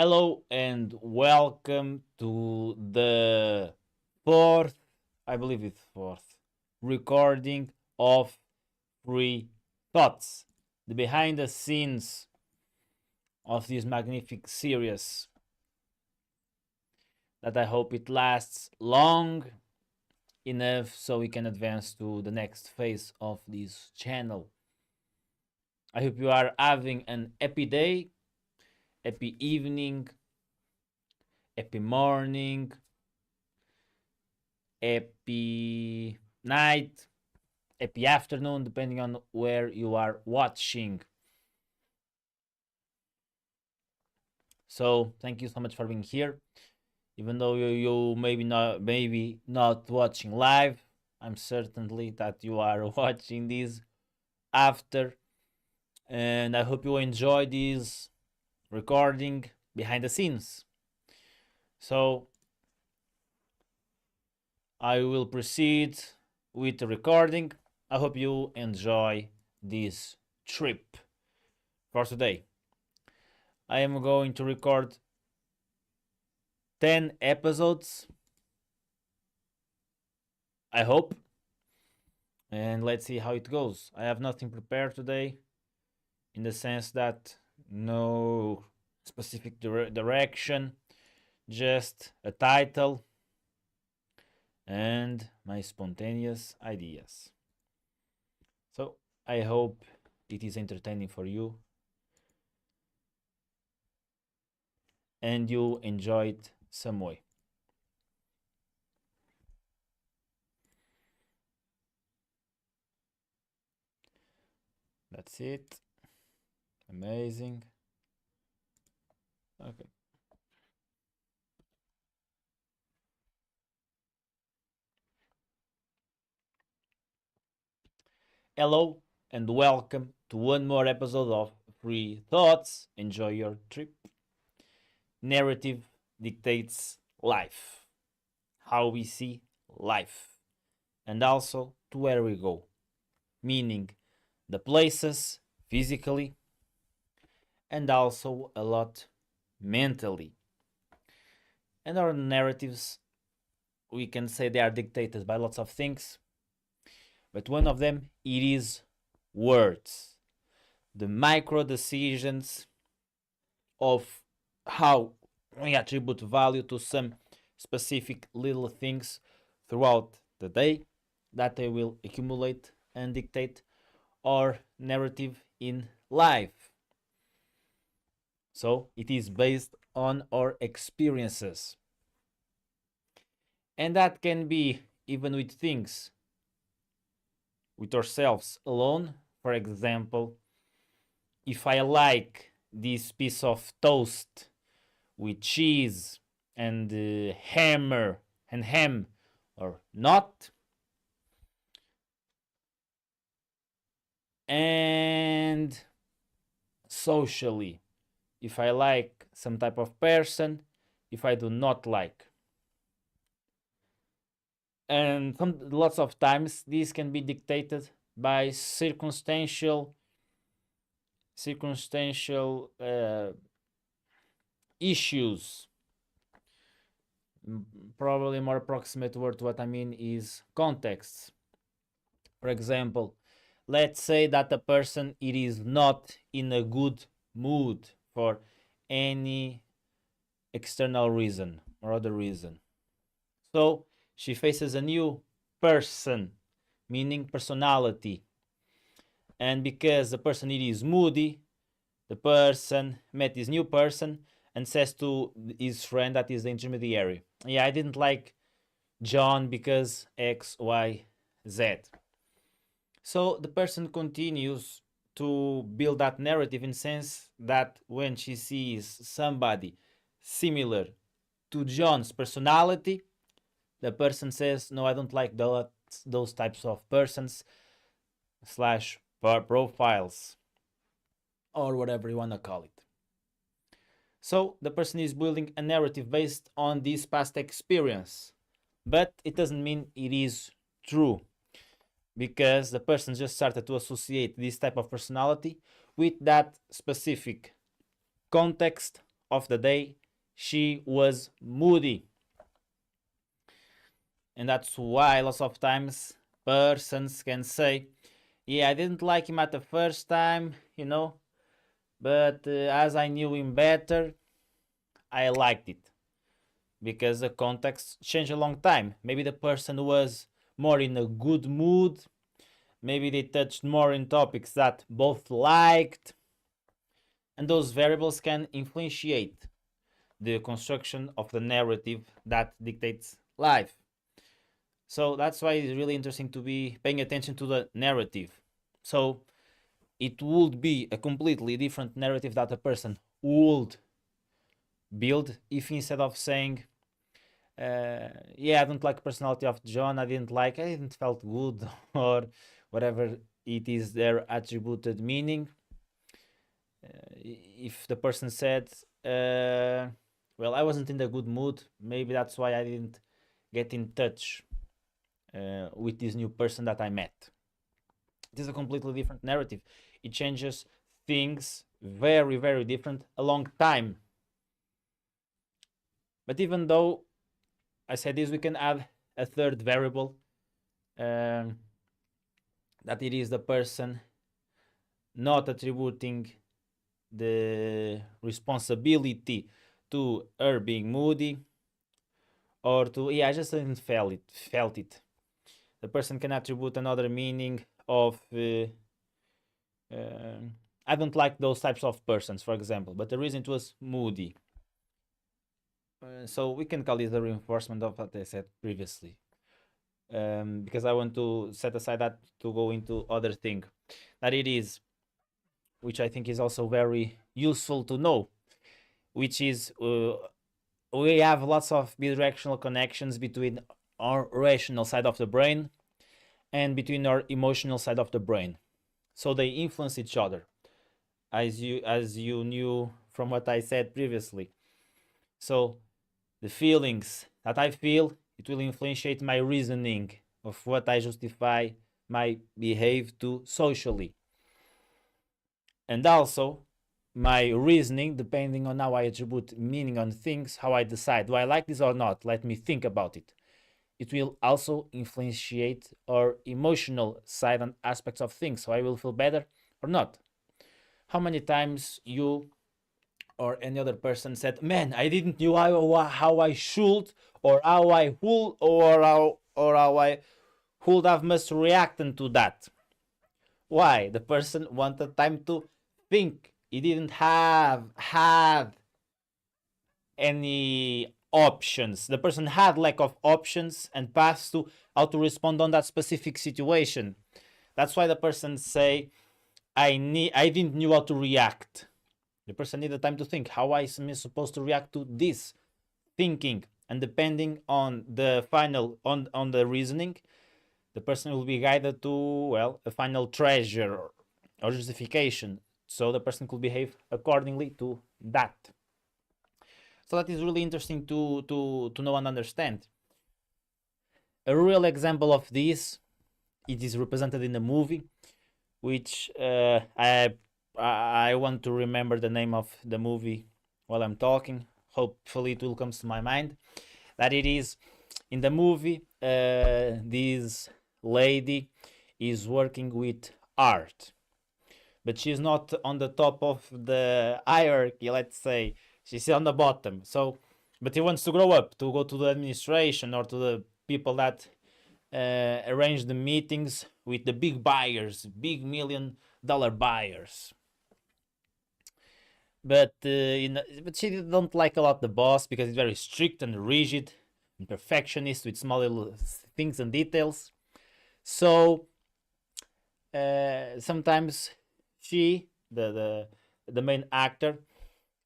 Hello and welcome to the fourth, I believe it's fourth, recording of Free Thoughts, the behind the scenes of this magnificent series that I hope it lasts long enough so we can advance to the next phase of this channel. I hope you are having an happy day, happy evening, happy morning, happy night, happy afternoon, depending on where you are watching. So thank you so much for being here. Even though you maybe not watching live, I'm certainly that you are watching this after, and I hope you enjoy this recording behind the scenes. So I will proceed with the recording. I hope you enjoy this trip for today. I am going to record 10 episodes, I hope, and let's see how it goes. I have nothing prepared today in the sense that no specific direction, just a title and my spontaneous ideas. So I hope it is entertaining for you and you enjoy it some way. That's it. Amazing. Okay. Hello and welcome to one more episode of Free Thoughts. Enjoy your trip. Narrative dictates life, how we see life, and also to where we go, meaning the places physically and also a lot mentally. And our narratives, we can say they are dictated by lots of things, but one of them it is words, the micro decisions of how we attribute value to some specific little things throughout the day that they will accumulate and dictate our narrative in life. So it is based on our experiences. And that can be even with things with ourselves alone. For example, if I like this piece of toast with cheese and hammer and ham or not, and socially, if I like some type of person, if I do not like. And lots of times these can be dictated by circumstantial issues. Probably more approximate word to what I mean is contexts. For example, let's say that a person it is not in a good mood for any external reason or other reason. So she faces a new person, meaning personality. And because the person it is moody, the person met this new person and says to his friend that is the intermediary, yeah, I didn't like John because X, Y, Z. So the person continues to build that narrative in sense that when she sees somebody similar to John's personality, the person says, no, I don't like those types of persons slash profiles or whatever you want to call it. So the person is building a narrative based on this past experience, but it doesn't mean it is true because the person just started to associate this type of personality with that specific context of the day she was moody. And that's why lots of times persons can say, yeah, I didn't like him at the first time, but as I knew him better, I liked it. Because the context changed a long time. Maybe the person was more in a good mood. Maybe they touched more in topics that both liked. And those variables can influence the construction of the narrative that dictates life. So that's why it's really interesting to be paying attention to the narrative. So it would be a completely different narrative that a person would build if instead of saying, yeah, I don't like personality of John, I didn't felt good, or whatever it is their attributed meaning. If the person said, well, I wasn't in the good mood, maybe that's why I didn't get in touch with this new person that I met. It is a completely different narrative. It changes things very, very different a long time. But even though I said this, we can add a third variable, that it is the person not attributing the responsibility to her being moody, or to, yeah, I just didn't felt it. The person can attribute another meaning of, I don't like those types of persons, for example, but the reason it was moody. So we can call it a reinforcement of what I said previously. Because I want to set aside that to go into other thing. That it is, which I think is also very useful to know, which is we have lots of bidirectional connections between our rational side of the brain and between our emotional side of the brain. So they influence each other, as you knew from what I said previously. So the feelings that I feel, it will influence my reasoning of what I justify my behavior to socially. And also my reasoning, depending on how I attribute meaning on things, how I decide, do I like this or not? Let me think about it. It will also influence our emotional side and aspects of things, so I will feel better or not. How many times you or any other person said, man, I didn't know how I should, or how I would, or how I would have must reacted to that? Why? The person wanted time to think. He didn't have any options. The person had lack of options and paths to how to respond on that specific situation. That's why the person say, I didn't know how to react. The person needed time to think, how I am supposed to react to this thinking. And depending on the final, on the reasoning, the person will be guided to, well, a final treasure or justification. So the person could behave accordingly to that. So that is really interesting to know and understand. A real example of this, it is represented in the movie, which I want to remember the name of the movie while I'm talking. Hopefully it will come to my mind. That it is, in the movie, this lady is working with art, but she's not on the top of the hierarchy, let's say. She's on the bottom. So, but he wants to grow up, to go to the administration or to the people that arrange the meetings with the big buyers, big $1 million buyers. But she don't like a lot the boss, because he's very strict and rigid and perfectionist with small little things and details. So sometimes she, the main actor,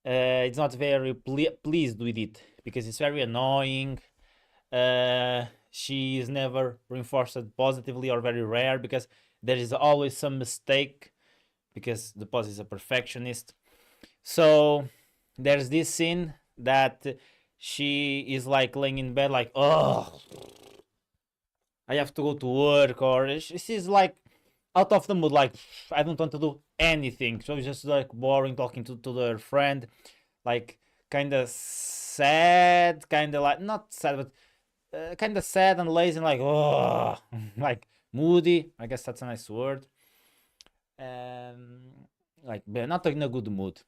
is not very pleased with it, because it's very annoying. She is never reinforced positively, or very rare, because there is always some mistake, because the boss is a perfectionist. So there's this scene that she is like laying in bed, like, oh, I have to go to work, or she's like out of the mood, like, I don't want to do anything. So it's just like boring talking to their friend, like kind of sad, kind of like not sad, but kind of sad and lazy, and like oh, like moody. I guess that's a nice word. Um, like not in a good mood.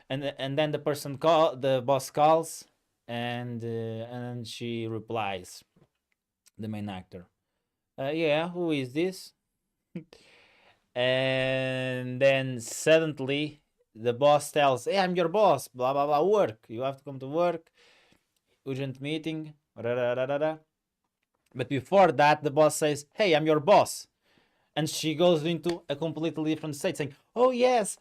And then the boss calls, and she replies, the main actor. Yeah, who is this? And then suddenly the boss tells, "Hey, I'm your boss. Blah blah blah. Work. You have to come to work. Urgent meeting." But before that, the boss says, "Hey, I'm your boss," and she goes into a completely different state, saying, "Oh yes."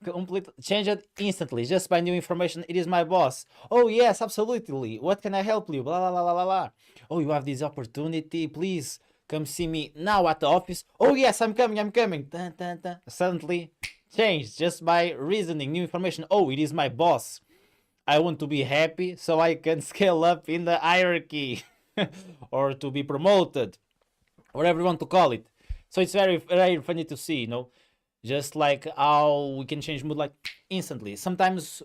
Complete change it instantly just by new information. It is my boss. Oh yes, absolutely. What can I help you? Blah blah blah blah blah. Oh, you have this opportunity. Please come see me now at the office. Oh yes, I'm coming. I'm coming. Dun, dun, dun. Suddenly changed just by reasoning. New information. Oh, it is my boss. I want to be happy so I can scale up in the hierarchy or to be promoted, whatever you want to call it. So it's very very funny to see, just like how we can change mood like instantly. Sometimes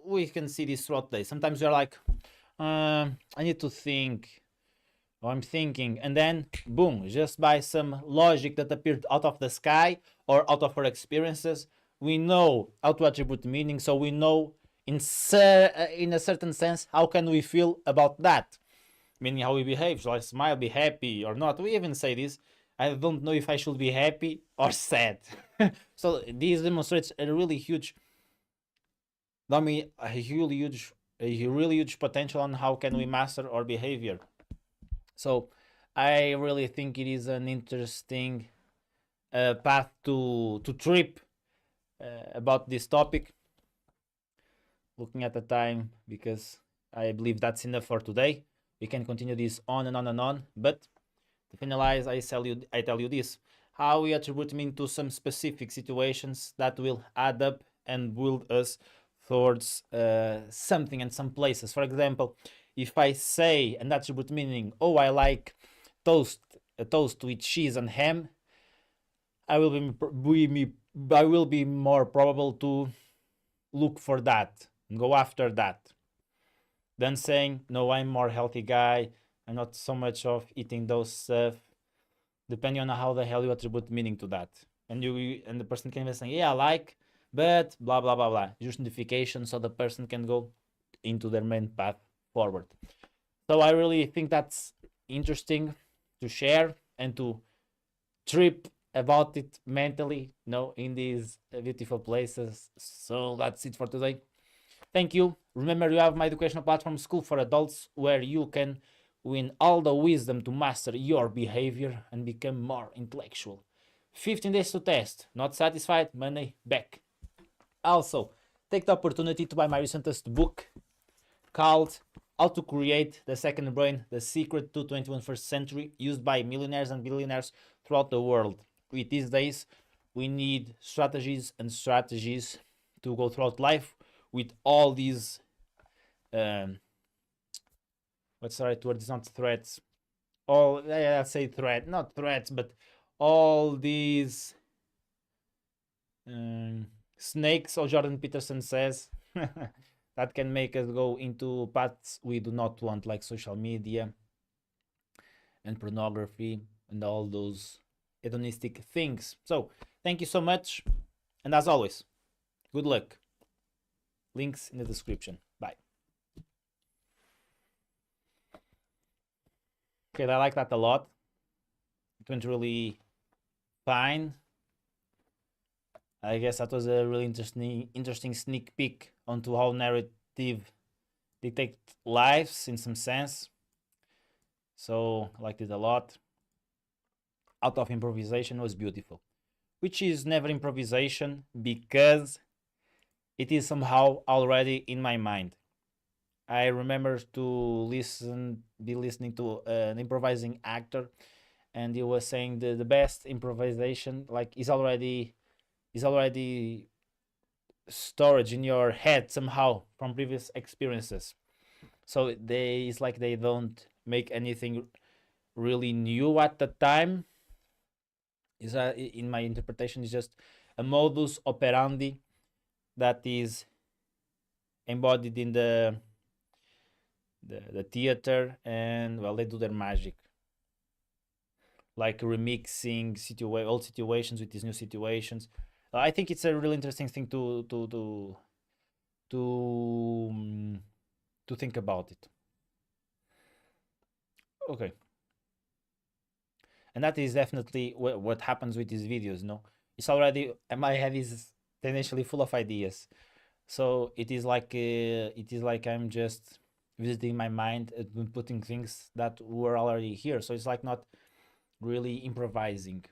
we can see this throughout the day. Sometimes we're like, I need to think, or I'm thinking, and then boom, just by some logic that appeared out of the sky or out of our experiences, we know how to attribute meaning. So we know in a certain sense how can we feel about that, meaning how we behave. Shall I smile, be happy, or not? We even say this. I don't know if I should be happy or sad. So this demonstrates a really huge, a really huge potential on how can we master our behavior. So I really think it is an interesting path to trip about this topic. Looking at the time, because I believe that's enough for today. We can continue this on and on and on, but to finalize, I tell you this: how we attribute meaning to some specific situations that will add up and build us towards something and some places. For example, if I say and attribute meaning, oh, I like a toast with cheese and ham, I will be more probable to look for that and go after that than saying, no, I'm more healthy guy. I'm not so much of eating those stuff. Depending on how the hell you attribute meaning to that, and the person can even say, yeah, I like, but blah blah blah blah, justification, so the person can go into their main path forward. So I really think that's interesting to share and to trip about it mentally, in these beautiful places. So that's it for today. Thank you. Remember, you have my educational platform, School for Adults, where you can win all the wisdom to master your behavior and become more intellectual. 15 days to test. Not satisfied? Money back. Also, take the opportunity to buy my recentest book called How to Create the Second Brain, The Secret to 21st Century, used by millionaires and billionaires throughout the world. With these days, we need strategies and strategies to go throughout life with all these what's the right word? It's not threats. Let's say threat, not threats, but all these snakes, or Jordan Peterson says, that can make us go into paths we do not want, like social media and pornography and all those hedonistic things. So thank you so much, and as always, good luck. Links in the description. Bye. Okay, I like that a lot. It went really fine. I guess that was a really interesting sneak peek onto how narrative dictate lives in some sense. So I liked it a lot. Out of improvisation was beautiful, which is never improvisation because it is somehow already in my mind. I remember to be listening to an improvising actor, and he was saying the best improvisation like is already storage in your head somehow from previous experiences. So it's like they don't make anything really new at the time. Is in my interpretation is just a modus operandi that is embodied in the theater, and well, they do their magic, like remixing old situations with these new situations. I think it's a really interesting thing to to think about it. Okay, and that is definitely what happens with these videos. No, it's already my head is tendency full of ideas, so it is like I'm just visiting my mind and putting things that were already here. So it's like not really improvising,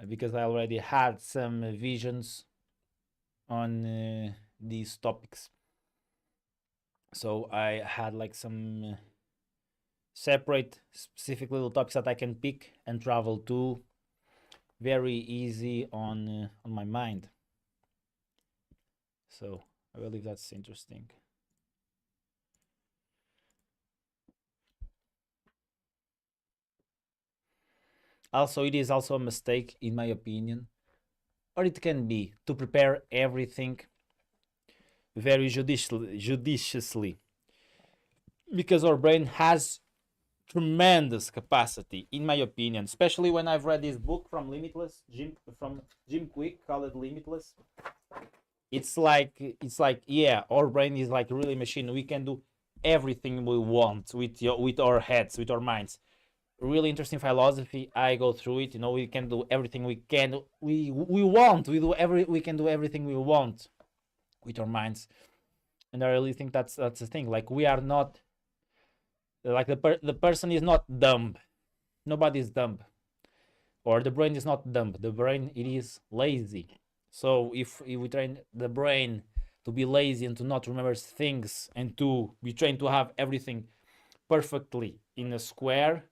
because I already had some visions on these topics. So I had like some separate specific little topics that I can pick and travel to very easy on my mind. So I believe that's interesting. Also, it is also a mistake, in my opinion, or it can be, to prepare everything very judiciously, because our brain has tremendous capacity, in my opinion, especially when I've read this book from Jim Quick called Limitless. It's like yeah, our brain is like really machine. We can do everything we want with our heads, with our minds. Really interesting philosophy. I go through it. We can do everything we want. We can do everything we want with our minds. And I really think that's the thing. Like, we are not, like, the person is not dumb. Nobody is dumb, or the brain is not dumb. The brain, it is lazy. So if we train the brain to be lazy and to not remember things, and to be trained to have everything perfectly in a square,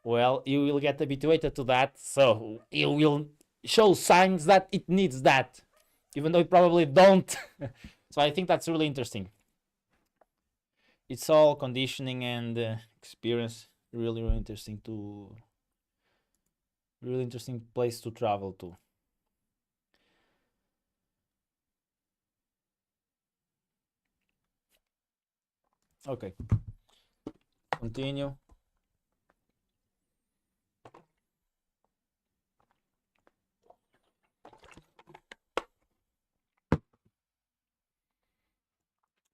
well, you will get habituated to that. So you will show signs that it needs that, even though it probably don't. So I think that's really interesting. It's all conditioning and experience. Really interesting really interesting place to travel to. Okay, continue.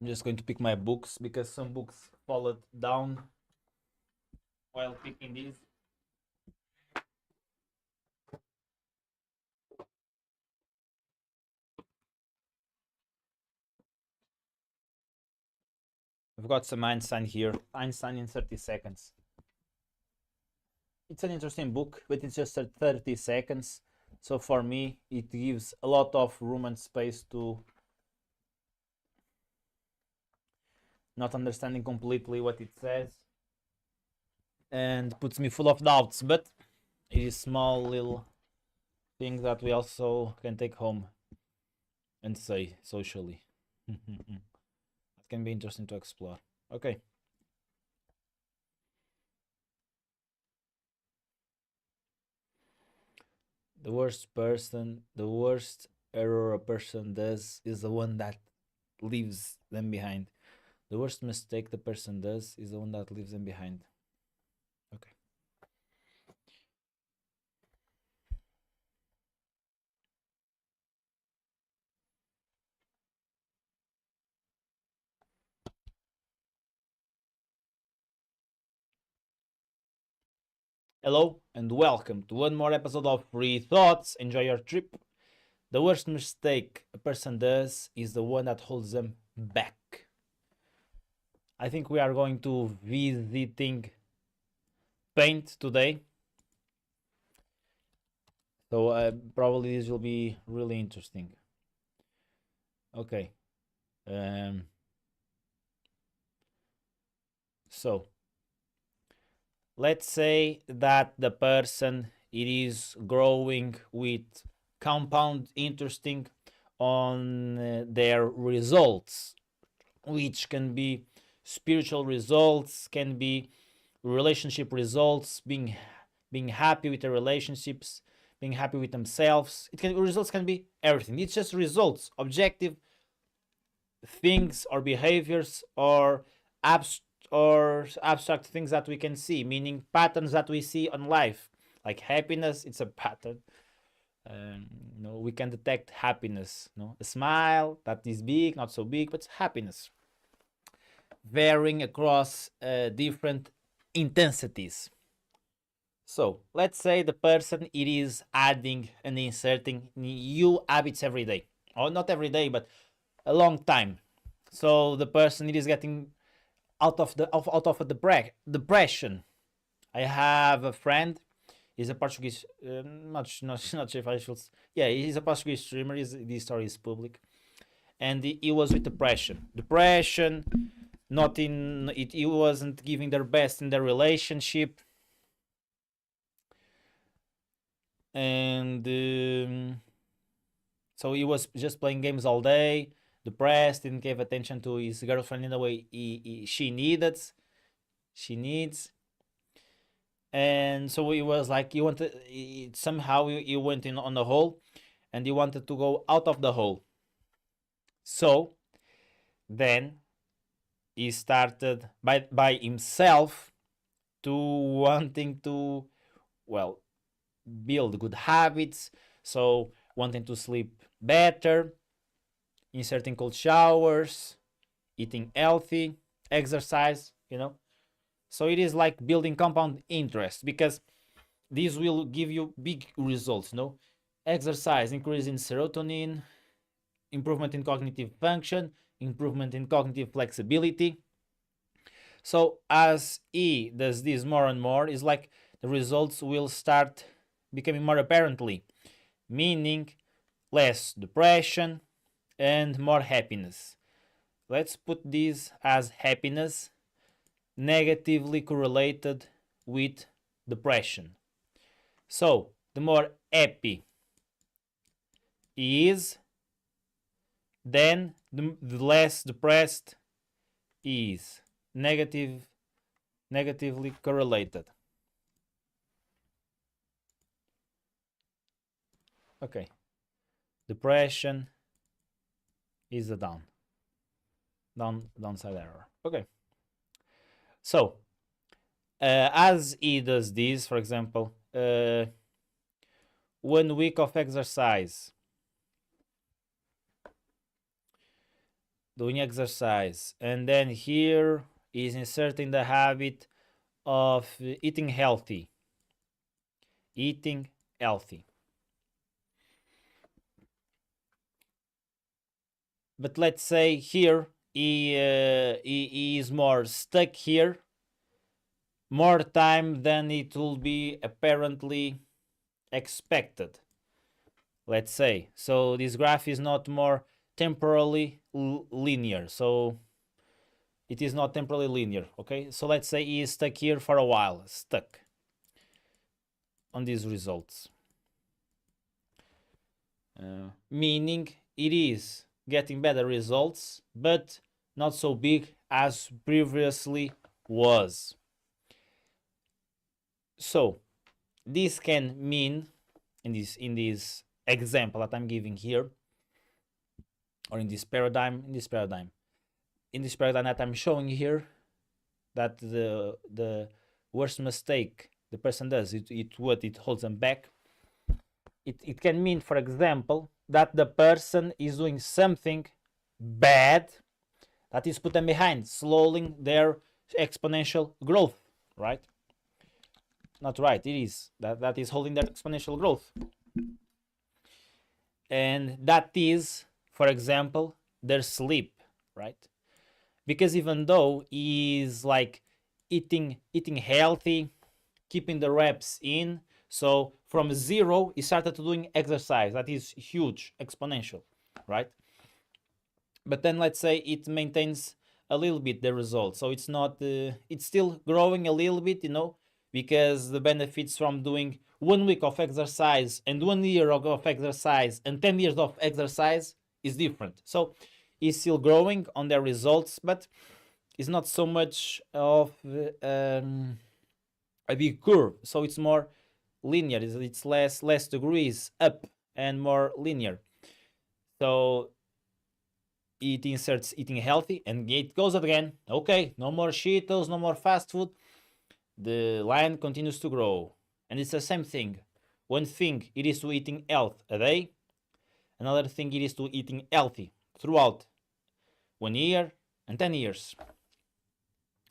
I'm just going to pick my books because some books followed down while picking these. I've got some Einstein here. Einstein in 30 seconds. It's an interesting book, but it's just 30 seconds. So for me, it gives a lot of room and space to not understanding completely what it says, and puts me full of doubts. But it is small little things that we also can take home and say socially. That can be interesting to explore. Okay. The worst error a person does is the one that leaves them behind. The worst mistake the person does is the one that leaves them behind. Okay. Hello and welcome to one more episode of Free Thoughts. Enjoy your trip. The worst mistake a person does is the one that holds them back. I think we are going to visiting paint today. So probably this will be really interesting. Okay. Um, so let's say that the person, it is growing with compound interesting on their results, which can be spiritual results, can be relationship results, being happy with their relationships, being happy with themselves. Results can be everything. It's just results, objective things or behaviors or abstract things that we can see, meaning patterns that we see on life. Like happiness, it's a pattern. We can detect happiness. A smile that is big, not so big, but it's happiness, varying across different intensities. So let's say the person it is adding and inserting new habits every day, or not every day, but a long time. So the person it is getting out of the depression. I have a friend. He's a Portuguese. Not sure if I should. Yeah, he's a Portuguese streamer. This story is public, and he was with depression. Depression. Not in it. He wasn't giving their best in their relationship, and so he was just playing games all day, depressed, didn't give attention to his girlfriend in the way she needs. And so he was like, somehow he went in on the hole, and he wanted to go out of the hole. So then he started by himself to wanting to, well, build good habits. So wanting to sleep better, inserting cold showers, eating healthy, exercise, So it is like building compound interest, because this will give you big results, Exercise, increase in serotonin, improvement in cognitive function, improvement in cognitive flexibility. So as he does this more and more, it's like the results will start becoming more apparently, meaning less depression and more happiness. Let's put this as happiness negatively correlated with depression. So the more happy he is, then the less depressed he is. Negatively correlated. Okay. Depression is a downside error. Okay. So as he does this, for example, 1 week of exercise, doing exercise, and then here is inserting the habit of eating healthy. But let's say here he is more stuck here, more time than it will be apparently expected. Let's say, so this graph is not more temporally linear. So it is not temporally linear. Okay, so let's say he is stuck here for a while, stuck on these results, meaning it is getting better results, but not so big as previously was. So this can mean, in this example that I'm giving here, or in this paradigm that I'm showing here, that the worst mistake the person does, it holds them back. It can mean, for example, that the person is doing something bad that is put them behind, slowing their exponential growth, right? Not right, it is. That is holding their exponential growth. And that is, for example, their sleep, right? Because even though he's like eating healthy, keeping the reps in, so from 0 he started doing exercise that is huge, exponential, right? But then let's say it maintains a little bit the result, so it's not it's still growing a little bit, because the benefits from doing 1 week of exercise and 1 year of exercise and 10 years of exercise is different. So it's still growing on their results, but it's not so much of a big curve. So it's more linear. It's less degrees up and more linear. So it inserts eating healthy, and it goes again. Okay, no more Cheetos, no more fast food. The line continues to grow, and it's the same thing. One thing it is to eating health a day, another thing it is to eating healthy throughout 1 year and 10 years.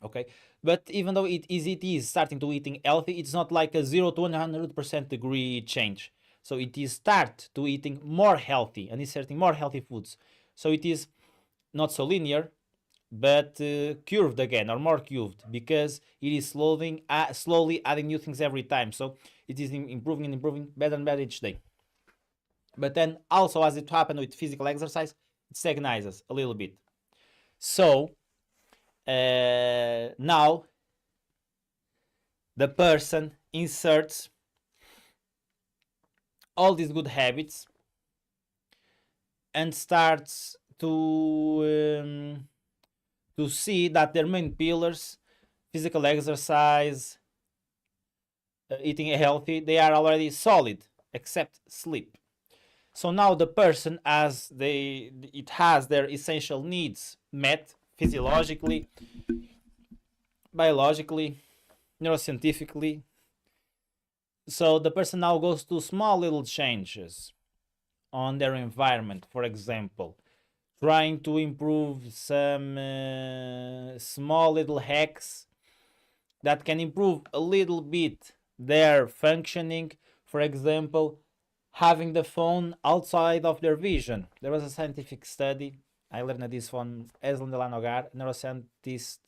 Okay, but even though it is starting to eating healthy, it's not like a 0 to 100% degree change. So it is start to eating more healthy and inserting more healthy foods. So it is not so linear, but curved again, or more curved, because it is slowly adding new things every time. So it is improving and improving, better and better each day. But then also, as it happened with physical exercise, it stagnates a little bit. So now the person inserts all these good habits and starts to see that their main pillars, physical exercise, eating healthy, they are already solid, except sleep. So now the person has their essential needs met physiologically, biologically, neuroscientifically. So the person now goes to small little changes on their environment, for example, trying to improve some small little hacks that can improve a little bit their functioning. For example, having the phone outside of their vision. There was a scientific study, I learned this from Eslan Delano Gar, neuroscientist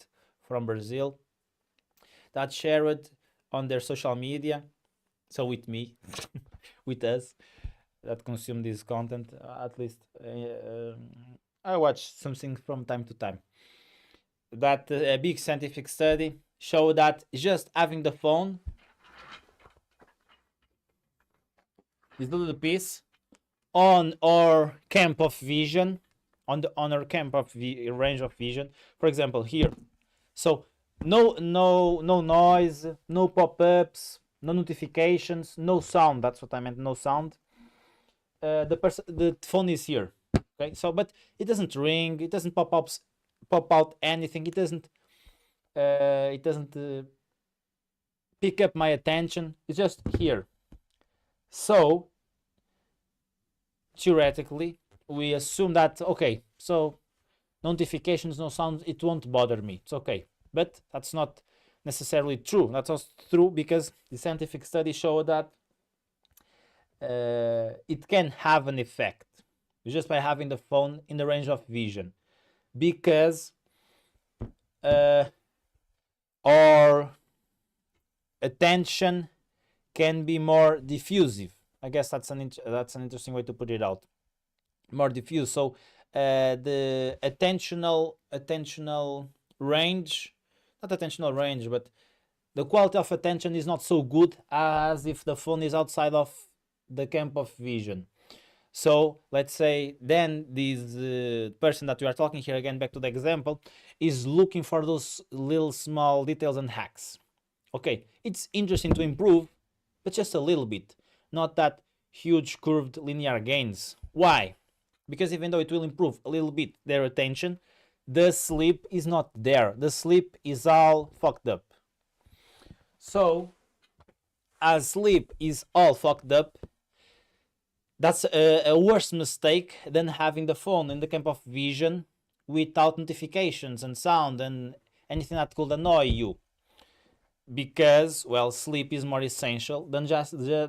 from Brazil, that shared on their social media, so with me, with us, that consume this content, at least I watch something from time to time. That a big scientific study showed that just having the phone, this little piece, on our camp of vision, on our camp of range of vision, for example here. So no noise, no pop-ups, no notifications, no sound. That's what I meant, no sound. The phone is here. Okay, so but it doesn't ring, it doesn't pop out anything, it doesn't pick up my attention. It's just here. So theoretically we assume that, okay, so notifications, no sound, it won't bother me, it's okay. But that's not necessarily true. That's not true, because the scientific study showed that it can have an effect just by having the phone in the range of vision, because our attention can be more diffusive. I guess that's an interesting way to put it out. More diffuse. So the attentional range, not attentional range, but the quality of attention is not so good as if the phone is outside of the camp of vision. So let's say then this person that we are talking here, again back to the example, is looking for those little small details and hacks. Okay, it's interesting to improve, but just a little bit, not that huge curved linear gains. Why? Because even though it will improve a little bit their attention, the sleep is not there. The sleep is all fucked up. So as sleep is all fucked up, that's a worse mistake than having the phone in the camp of vision without notifications and sound and anything that could annoy you. Because, well, sleep is more essential than just a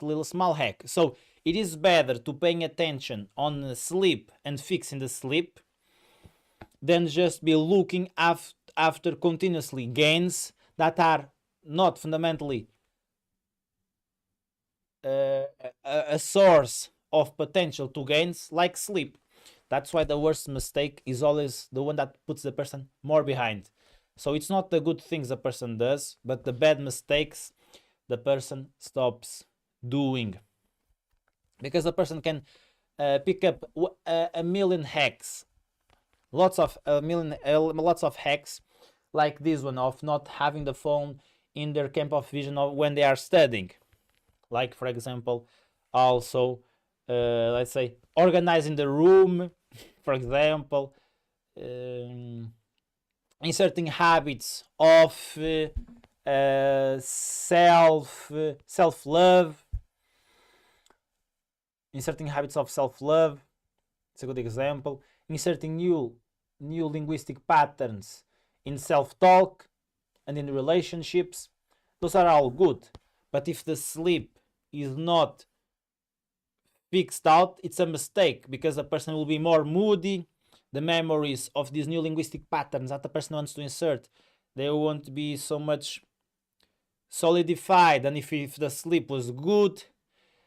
little small hack. So it is better to paying attention on sleep and fixing the sleep than just be looking after continuously gains that are not fundamentally a source of potential to gains, like sleep. That's why the worst mistake is always the one that puts the person more behind. So it's not the good things a person does, but the bad mistakes the person stops doing. Because the person can pick up a million hacks, lots of hacks, like this one of not having the phone in their camp of vision when they are studying. Like, for example, also let's say organizing the room for example, inserting habits of self-love, inserting habits of self-love. It's a good example. Inserting new linguistic patterns in self-talk and in relationships. Those are all good. But if the sleep is not fixed out, it's a mistake, because the person will be more moody. The memories of these new linguistic patterns that the person wants to insert, they won't be so much solidified. And if the sleep was good,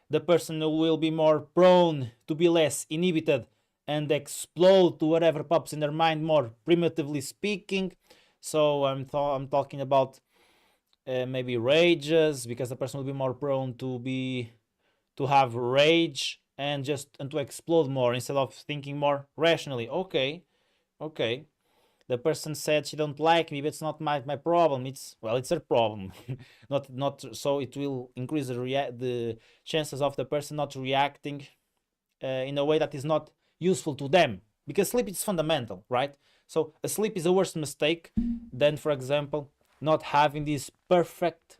the person will be more prone to be less inhibited and explode to whatever pops in their mind, more primitively speaking. So I'm talking about maybe rages, because the person will be more prone to have rage and to explode more instead of thinking more rationally. Okay, the person said she don't like me, but it's not my problem. It's her problem. not so it will increase the chances of the person not reacting in a way that is not useful to them, because sleep is fundamental, right? So a sleep is a worse mistake than, for example, not having these perfect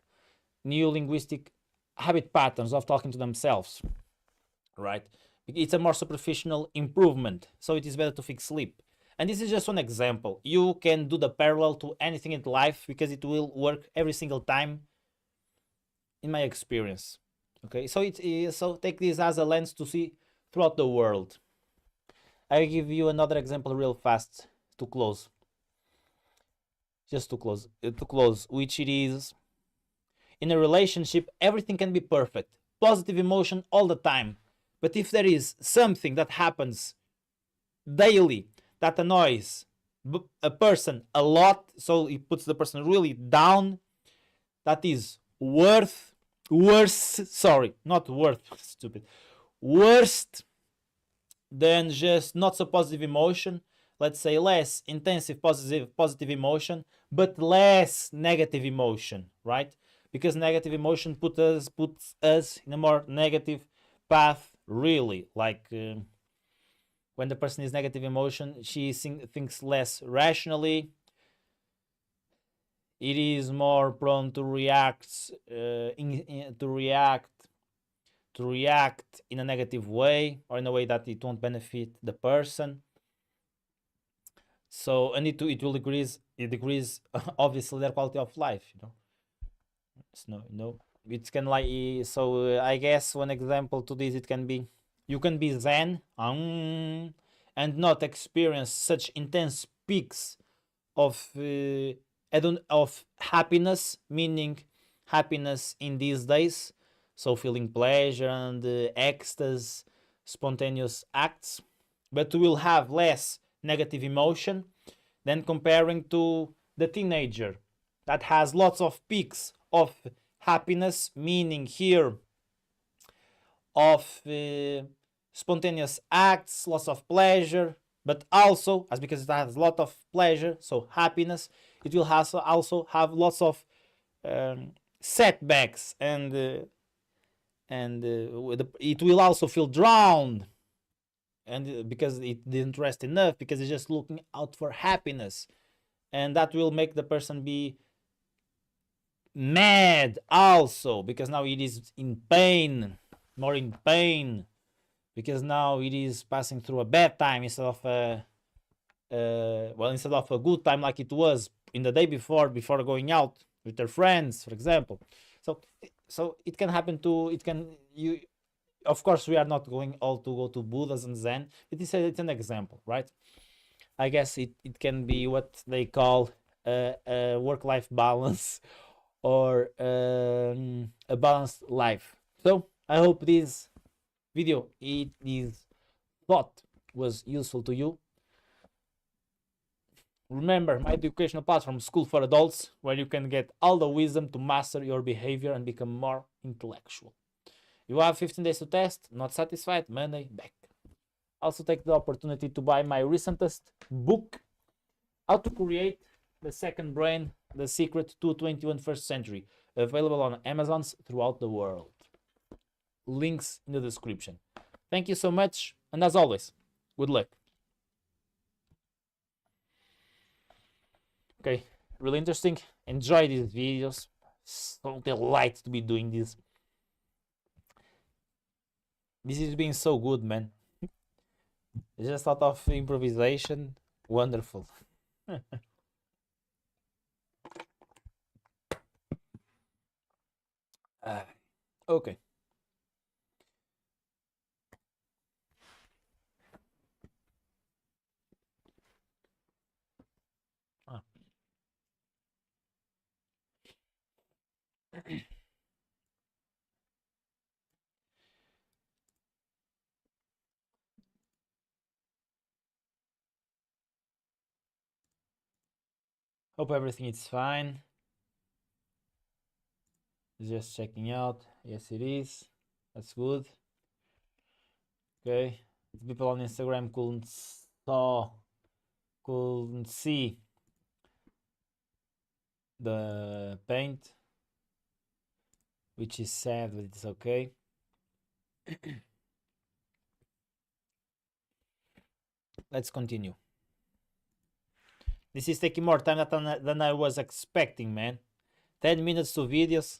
new linguistic habit patterns of talking to themselves, right? It's a more superficial improvement, so it is better to fix sleep. And this is just one example. You can do the parallel to anything in life, because it will work every single time, in my experience. Okay, so so take this as a lens to see throughout the world. I give you another example real fast to close. Just to close, which it is, in a relationship, everything can be perfect, positive emotion all the time. But if there is something that happens daily that annoys a person a lot, so it puts the person really down, that is worse, not worth, stupid, worst than just not so positive emotion. Let's say less intensive positive emotion, but less negative emotion, right? Because negative emotion puts us in a more negative path, really. Like when the person is negative emotion, she thinks less rationally. It is more prone to react in a negative way, or in a way that it won't benefit the person. So, and it will decrease obviously their quality of life, it can so I guess one example to this, it can be, you can be zen and not experience such intense peaks of happiness, meaning happiness in these days, so feeling pleasure and ecstasy, spontaneous acts, but will have less negative emotion than comparing to the teenager that has lots of peaks of happiness, meaning here of spontaneous acts, lots of pleasure, but also, as because it has a lot of pleasure, so happiness, it will also have lots of setbacks, and it will also feel drowned, and because it didn't rest enough, because it's just looking out for happiness, and that will make the person be mad also, because now it is in pain, more in pain, because now it is passing through a bad time instead of instead of a good time like it was in the day before going out with their friends, for example. So it can happen to you. Of course, we are not going all to go to Buddhas and Zen, but it's an example, right? I guess it can be what they call a work-life balance, or a balanced life. So I hope this video, this thought, was useful to you. Remember, my educational platform, School for Adults, where you can get all the wisdom to master your behavior and become more intellectual. You have 15 days to test. Not satisfied? Monday back. Also take the opportunity to buy my recentest book, How to Create the Second Brain, The Secret to 21st Century, available on Amazons throughout the world. Links in the description. Thank you so much, and as always, good luck. Okay, really interesting. Enjoy these videos. So delight to be doing this. This is being so good, man. Just a lot of improvisation. Wonderful. Okay. Ah. Hope everything is fine. Just checking out. Yes, it is. That's good. Okay. People on Instagram couldn't see the paint, which is sad, but it's okay. Let's continue. This is taking more time than I was expecting, man. 10 minutes to videos.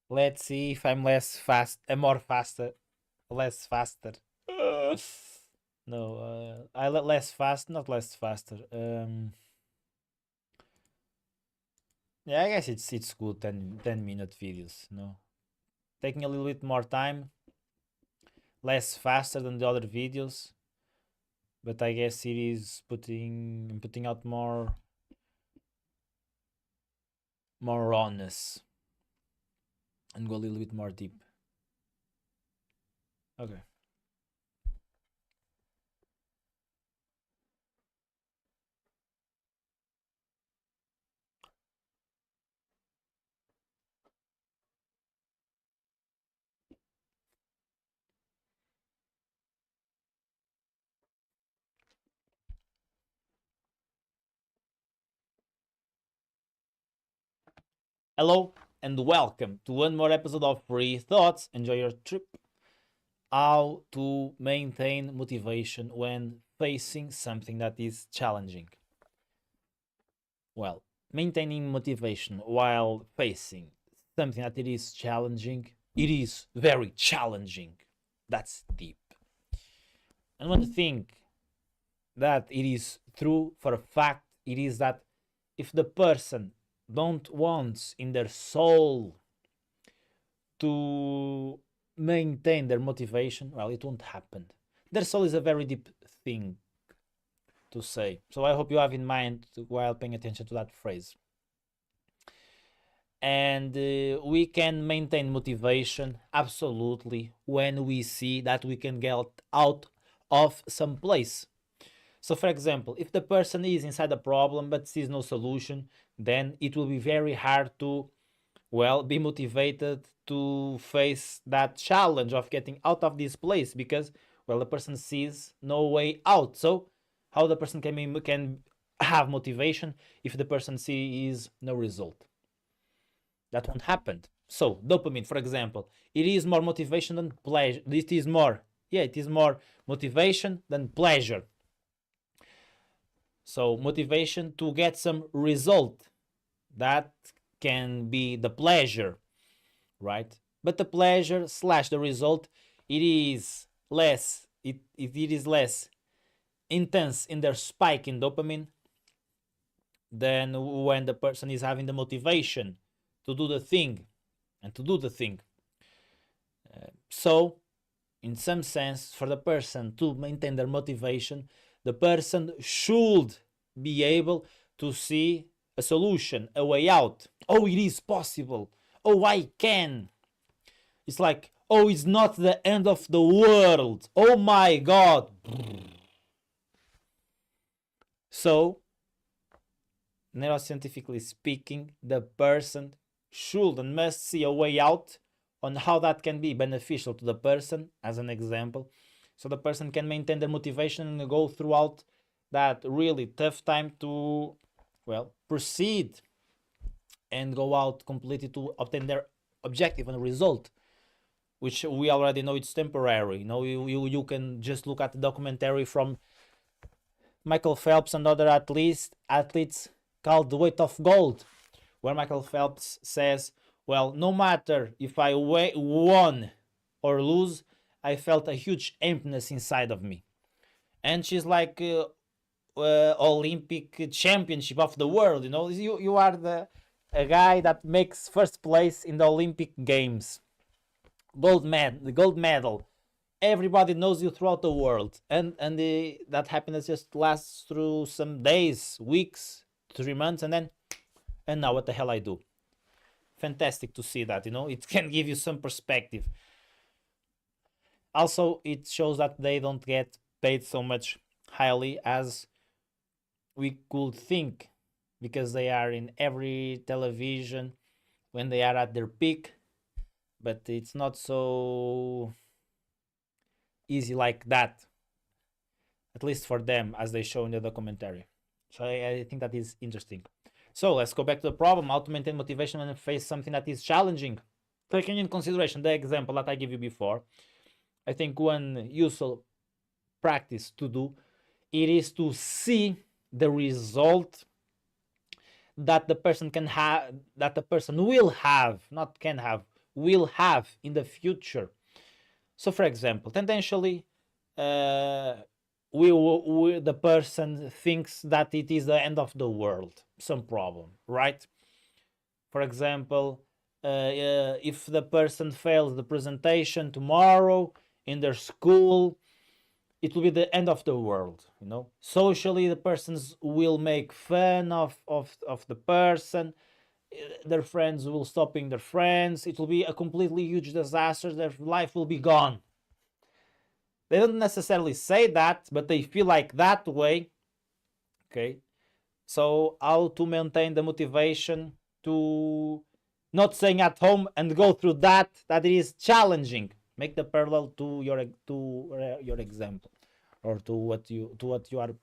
Let's see if I'm more faster, less faster. No, I less fast, not less faster. Yeah, I guess it's good 10-minute videos. No, taking a little bit more time, less faster than the other videos, but I guess it is putting out more rawness and go a little bit more deep. Okay. Hello and welcome to one more episode of Free Thoughts. Enjoy your trip. How to maintain motivation when facing something that is challenging. Well, maintaining motivation while facing something that it is challenging, it is very challenging. That's deep. And one thing that it is true for a fact, it is that if the person don't want in their soul to maintain their motivation, well, it won't happen. Their soul is a very deep thing to say. So I hope you have in mind while paying attention to that phrase. And we can maintain motivation absolutely when we see that we can get out of some place. So, for example, if the person is inside a problem but sees no solution, then it will be very hard to, well, be motivated to face that challenge of getting out of this place because, well, the person sees no way out. So, how the person can have motivation if the person sees no result? That won't happen. So, dopamine, for example, it is more motivation than pleasure. It is more motivation than pleasure. So motivation to get some result, that can be the pleasure, right? But the pleasure slash the result, it is less intense in their spike in dopamine than when the person is having the motivation to do the thing and to do the thing. So in some sense, for the person to maintain their motivation, the person should be able to see a solution, a way out. Oh, it is possible. Oh, I can. It's like, oh, it's not the end of the world. Oh my God. So, neuroscientifically speaking, the person should and must see a way out on how that can be beneficial to the person, as an example, so the person can maintain their motivation and go throughout that really tough time to, well, proceed and go out completely to obtain their objective and result, which we already know it's temporary. You can just look at the documentary from Michael Phelps and other athletes called the weight of gold, where Michael Phelps says, well, no matter if I won or lose, I felt a huge emptiness inside of me. And she's like Olympic championship of the world. You know, you are a guy that makes first place in the Olympic Games, the gold medal. Everybody knows you throughout the world, and that happiness just lasts through some days, weeks, 3 months, and now what the hell I do? Fantastic to see that, you know, it can give you some perspective. Also, it shows that they don't get paid so much highly as we could think, because they are in every television when they are at their peak, but it's not so easy like that, at least for them, as they show in the documentary. So I think that is interesting. So let's go back to the problem: how to maintain motivation when you face something that is challenging. Taking in consideration the example that I gave you before, I think one useful practice to do, it is to see the result that the person can have, that the person will have, not can have, will have in the future. So, for example, tendentially, the person thinks that it is the end of the world, some problem, right? For example, if the person fails the presentation tomorrow in their school, it will be the end of the world, you know. Socially, the persons will make fun of the person. Their friends will stop being their friends. It will be a completely huge disaster. Their life will be gone. They don't necessarily say that, but they feel like that way. Okay. So how to maintain the motivation to not staying at home and go through that it is challenging. Make the parallel to your example, or to what you are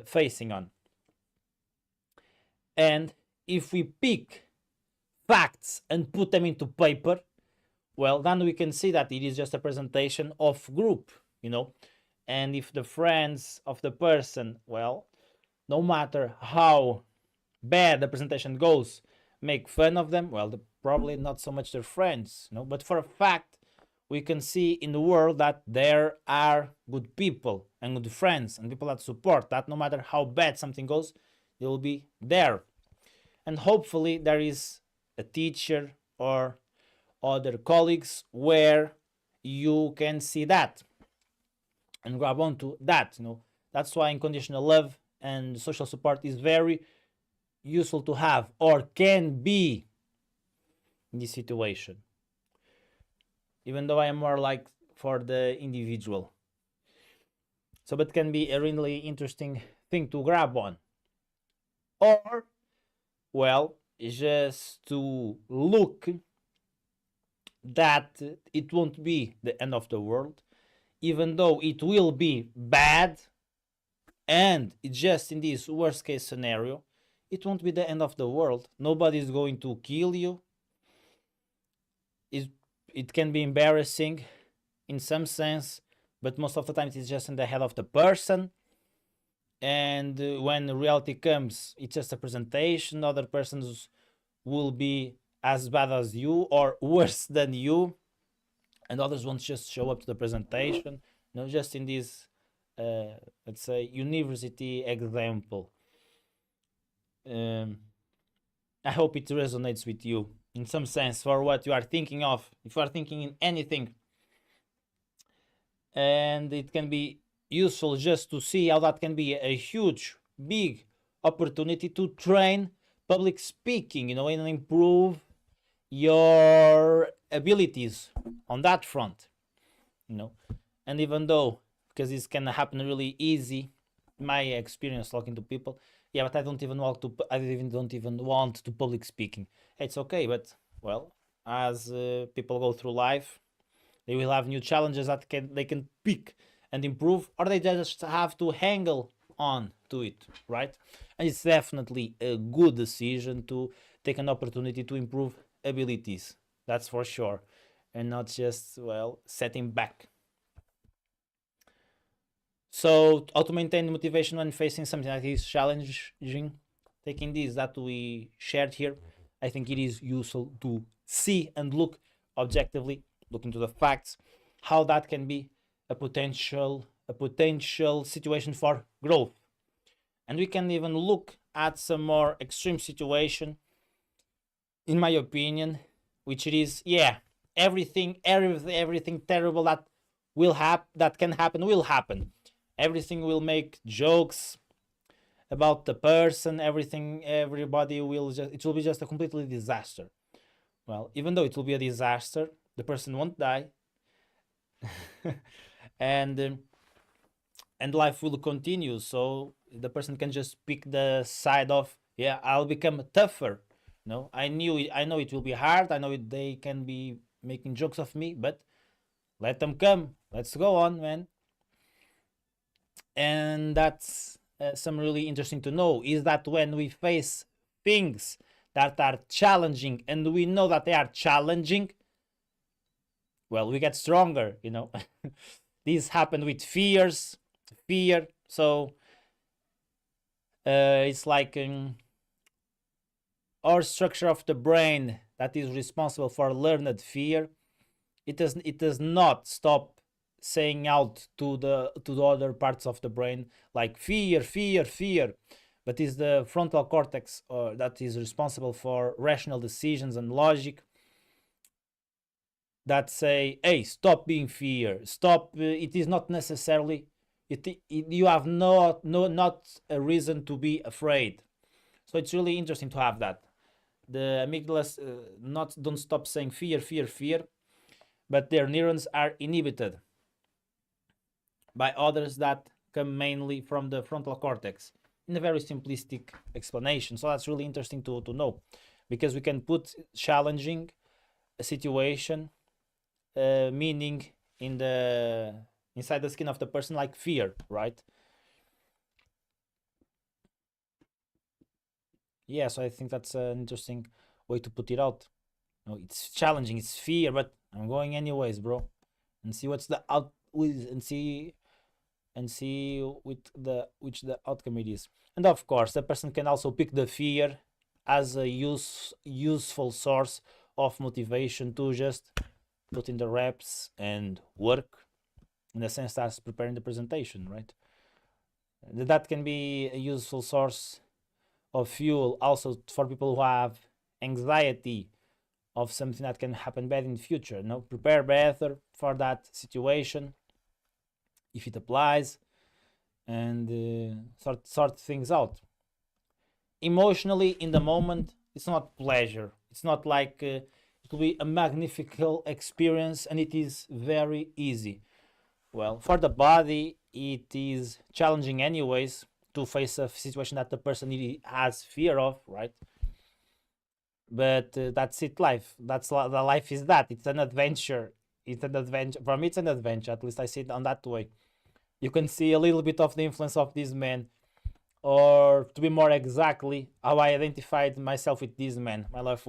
facing on. And if we pick facts and put them into paper, well, then we can see that it is just a presentation of group, you know. And if the friends of the person, well, no matter how bad the presentation goes, make fun of them, well, probably not so much their friends, you know. But for a fact, we can see in the world that there are good people and good friends and people that support, that no matter how bad something goes, they will be there. And hopefully there is a teacher or other colleagues where you can see that and grab onto that, you know. That's why unconditional love and social support is very useful to have, or can be, in this situation, even though I am more like for the individual. So that can be a really interesting thing to grab on. Or, well, just to look that it won't be the end of the world, even though it will be bad, and just in this worst case scenario, it won't be the end of the world. Nobody is going to kill you. It can be embarrassing in some sense, but most of the time it's just in the head of the person. And when reality comes, it's just a presentation. Other persons will be as bad as you or worse than you, and others won't just show up to the presentation. You know, just in this, let's say, university example. I hope it resonates with you in some sense for what you are thinking of, if you are thinking in anything. And it can be useful just to see how that can be a huge, big opportunity to train public speaking, you know, and improve your abilities on that front, you know. And even though, because this can happen really easy, my experience talking to people, yeah, but I don't even want to public speaking. It's okay, but well, as people go through life, they will have new challenges that they can pick and improve, or they just have to hang on to it, right? And it's definitely a good decision to take an opportunity to improve abilities, that's for sure, and not just, well, setting back. So how to maintain motivation when facing something that is challenging, taking this that we shared here, I think it is useful to see and look objectively, look into the facts, how that can be a potential situation for growth. And we can even look at some more extreme situation, in my opinion, which it is, yeah, everything terrible that can happen will happen. Everything will make jokes about the person. Everybody will just, it will be just a completely disaster. Well, even though it will be a disaster, the person won't die, and life will continue. So the person can just pick the side of, yeah, I'll become tougher. No, I know it will be hard. I know they can be making jokes of me, but let them come. Let's go on, man. And that's some really interesting to know, is that when we face things that are challenging and we know that they are challenging, well, we get stronger, This happened with fear. So it's like our structure of the brain that is responsible for learned fear. It does not stop saying out to the other parts of the brain, like fear, fear, fear, but is the frontal cortex that is responsible for rational decisions and logic, that say, hey, stop being fear, stop. It is not necessarily, you have not a reason to be afraid. So it's really interesting to have that. The amygdalas not don't stop saying fear, fear, fear, but their neurons are inhibited by others that come mainly from the frontal cortex, in a very simplistic explanation. So that's really interesting to know, because we can put challenging a situation meaning inside the skin of the person, like fear, right? Yeah, so I think that's an interesting way to put it out. It's challenging, it's fear, but I'm going anyways, bro, and see what's the out with, and see which the outcome it is. And of course, the person can also pick the fear as a useful source of motivation to just put in the reps and work, in the sense that's preparing the presentation, right? That can be a useful source of fuel also for people who have anxiety of something that can happen bad in the future. Prepare better for that situation if it applies, and sort things out. Emotionally, in the moment, it's not pleasure. It's not like it will be a magnificent experience, and it is very easy. Well, for the body, it is challenging anyways to face a situation that the person has fear of, right? But that's it. The life is that. It's an adventure. It's an adventure. For me, it's an adventure. At least I see it on that way. You can see a little bit of the influence of this man, or to be more exactly, how I identified myself with this man. My life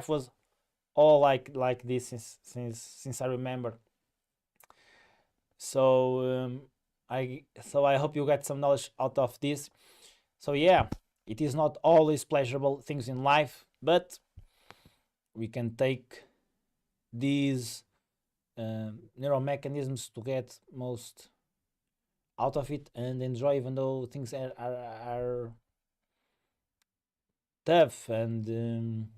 was all like this since I remember. So I hope you get some knowledge out of this. So yeah, it is not always pleasurable things in life, but we can take these neural mechanisms to get most out of it and enjoy, even though things are tough and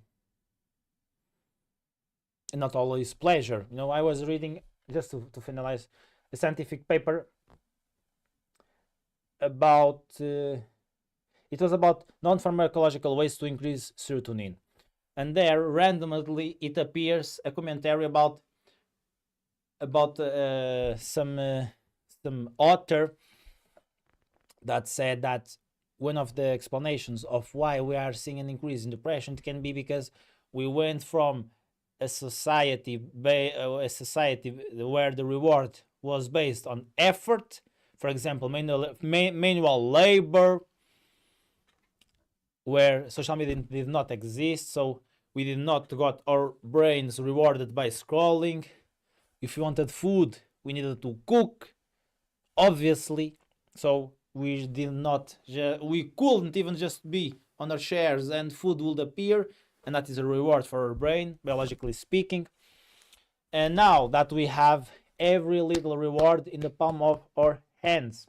not always pleasure. I was reading, just to finalize, a scientific paper about it was about non-pharmacological ways to increase serotonin, and there randomly it appears a commentary about some author that said that one of the explanations of why we are seeing an increase in depression can be because we went from a society where the reward was based on effort, for example, manual labor, where social media did not exist, so we did not got our brains rewarded by scrolling. If we wanted food, we needed to cook. obviously. So we did not, we couldn't even just be on our chairs and food would appear, and that is a reward for our brain, biologically speaking. And now that we have every little reward in the palm of our hands,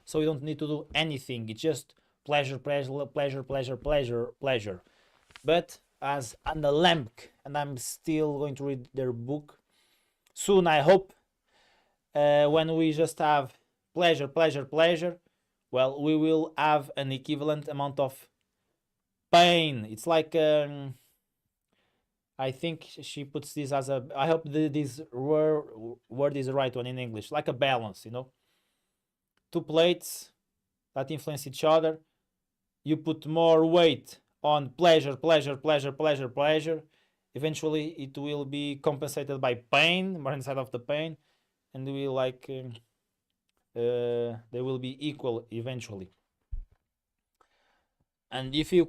so we don't need to do anything. It's just pleasure, pleasure, pleasure, pleasure, pleasure, pleasure. But as Anna Lemke, and I'm still going to read their book soon, I hope, when we just have pleasure, pleasure, pleasure, well, we will have an equivalent amount of pain. It's like, I think she puts this as a, I hope this word is the right one in English, like a balance, you know? Two plates that influence each other. You put more weight on pleasure, pleasure, pleasure, pleasure, pleasure. Eventually, it will be compensated by pain, more inside of the pain, and we like they will be equal eventually. And if you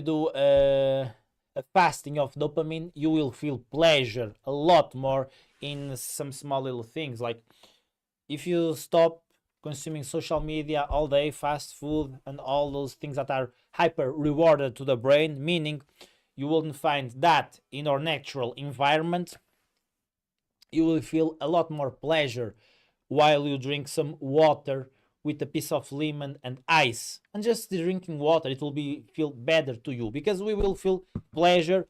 do a fasting of dopamine, you will feel pleasure a lot more in some small little things. Like if you stop consuming social media all day, fast food, and all those things that are hyper rewarded to the brain, meaning you wouldn't find that in our natural environment, you will feel a lot more pleasure while you drink some water with a piece of lemon and ice. And just drinking water, it will be feel better to you, because we will feel pleasure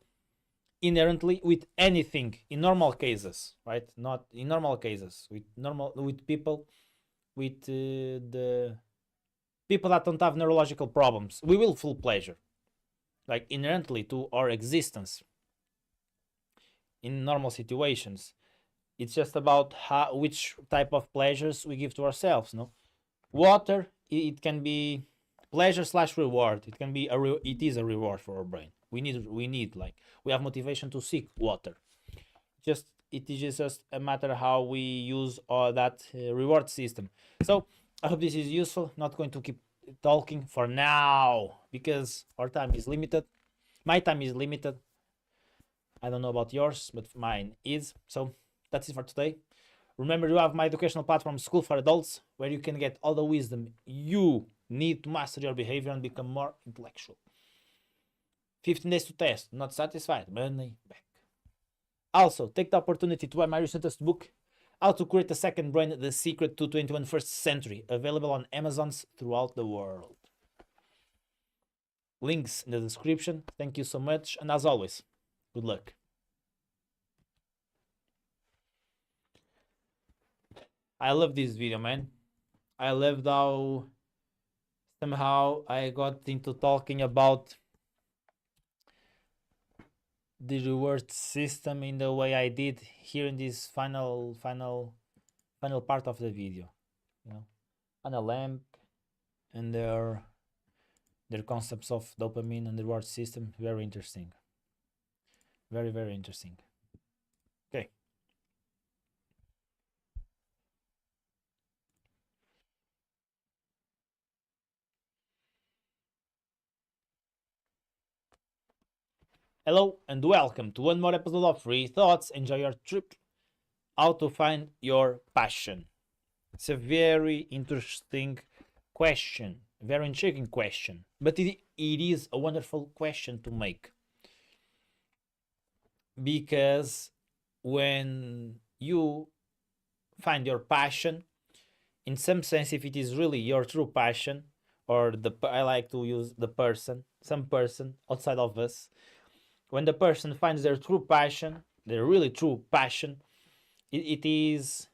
inherently with anything in normal cases, right? Not in normal cases, with people, with the people that don't have neurological problems, we will feel pleasure, like inherently to our existence in normal situations. It's just about which type of pleasures we give to ourselves. No, water, it can be pleasure slash reward. It can be it is a reward for our brain. We need like we have motivation to seek water. Just it is just a matter how we use that reward system. So I hope this is useful. Not going to keep talking for now because our time is limited. My time is limited. I don't know about yours, but mine is. So that's it for today. Remember, you have my educational platform, School for Adults, where you can get all the wisdom you need to master your behavior and become more intellectual. 15 days to test. Not satisfied? Money back. Also, take the opportunity to buy my recentest book, How to Create a Second Brain, The Secret to 21st Century, available on Amazons throughout the world. Links in the description. Thank you so much, and as always, good luck. I love this video, man. I loved how somehow I got into talking about the reward system in the way I did here in this final part of the video. You know, Anna Lemke and their concepts of dopamine and the reward system, very interesting. Very, very interesting. Okay. Hello and welcome to one more episode of Free Thoughts. Enjoy your trip. How to find your passion. It's a very interesting question, very intriguing question, but it is a wonderful question to make, because when you find your passion, in some sense, if it is really your true passion, or I like to use the person, some person outside of us, when the person finds their true passion, their really true passion, it is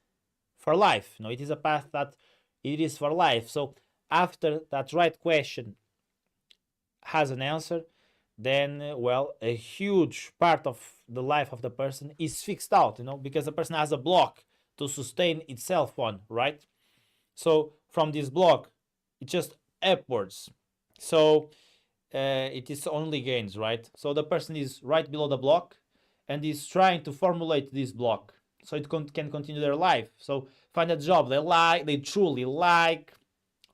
for life. No, it is a path that it is for life. So after that right question has an answer, then well, a huge part of the life of the person is fixed out, you know, because the person has a block to sustain itself on, right? So from this block, it's just upwards. So it is only gains, right? So the person is right below the block and is trying to formulate this block so it can continue their life. So find a job they like, they truly like,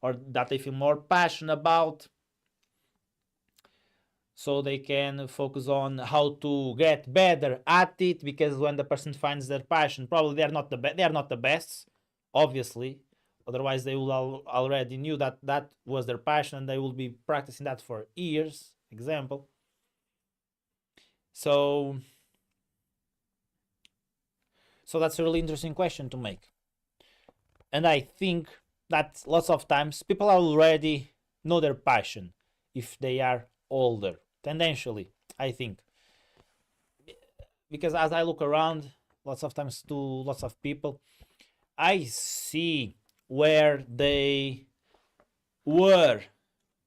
or that they feel more passionate about, so they can focus on how to get better at it. Because when the person finds their passion, probably they are not the best, obviously. Otherwise, they will already knew that that was their passion and they will be practicing that for years. Example. So, so that's a really interesting question to make. And I think that lots of times people already know their passion if they are older, tendentially, I think. Because as I look around, lots of times to lots of people, I see where they were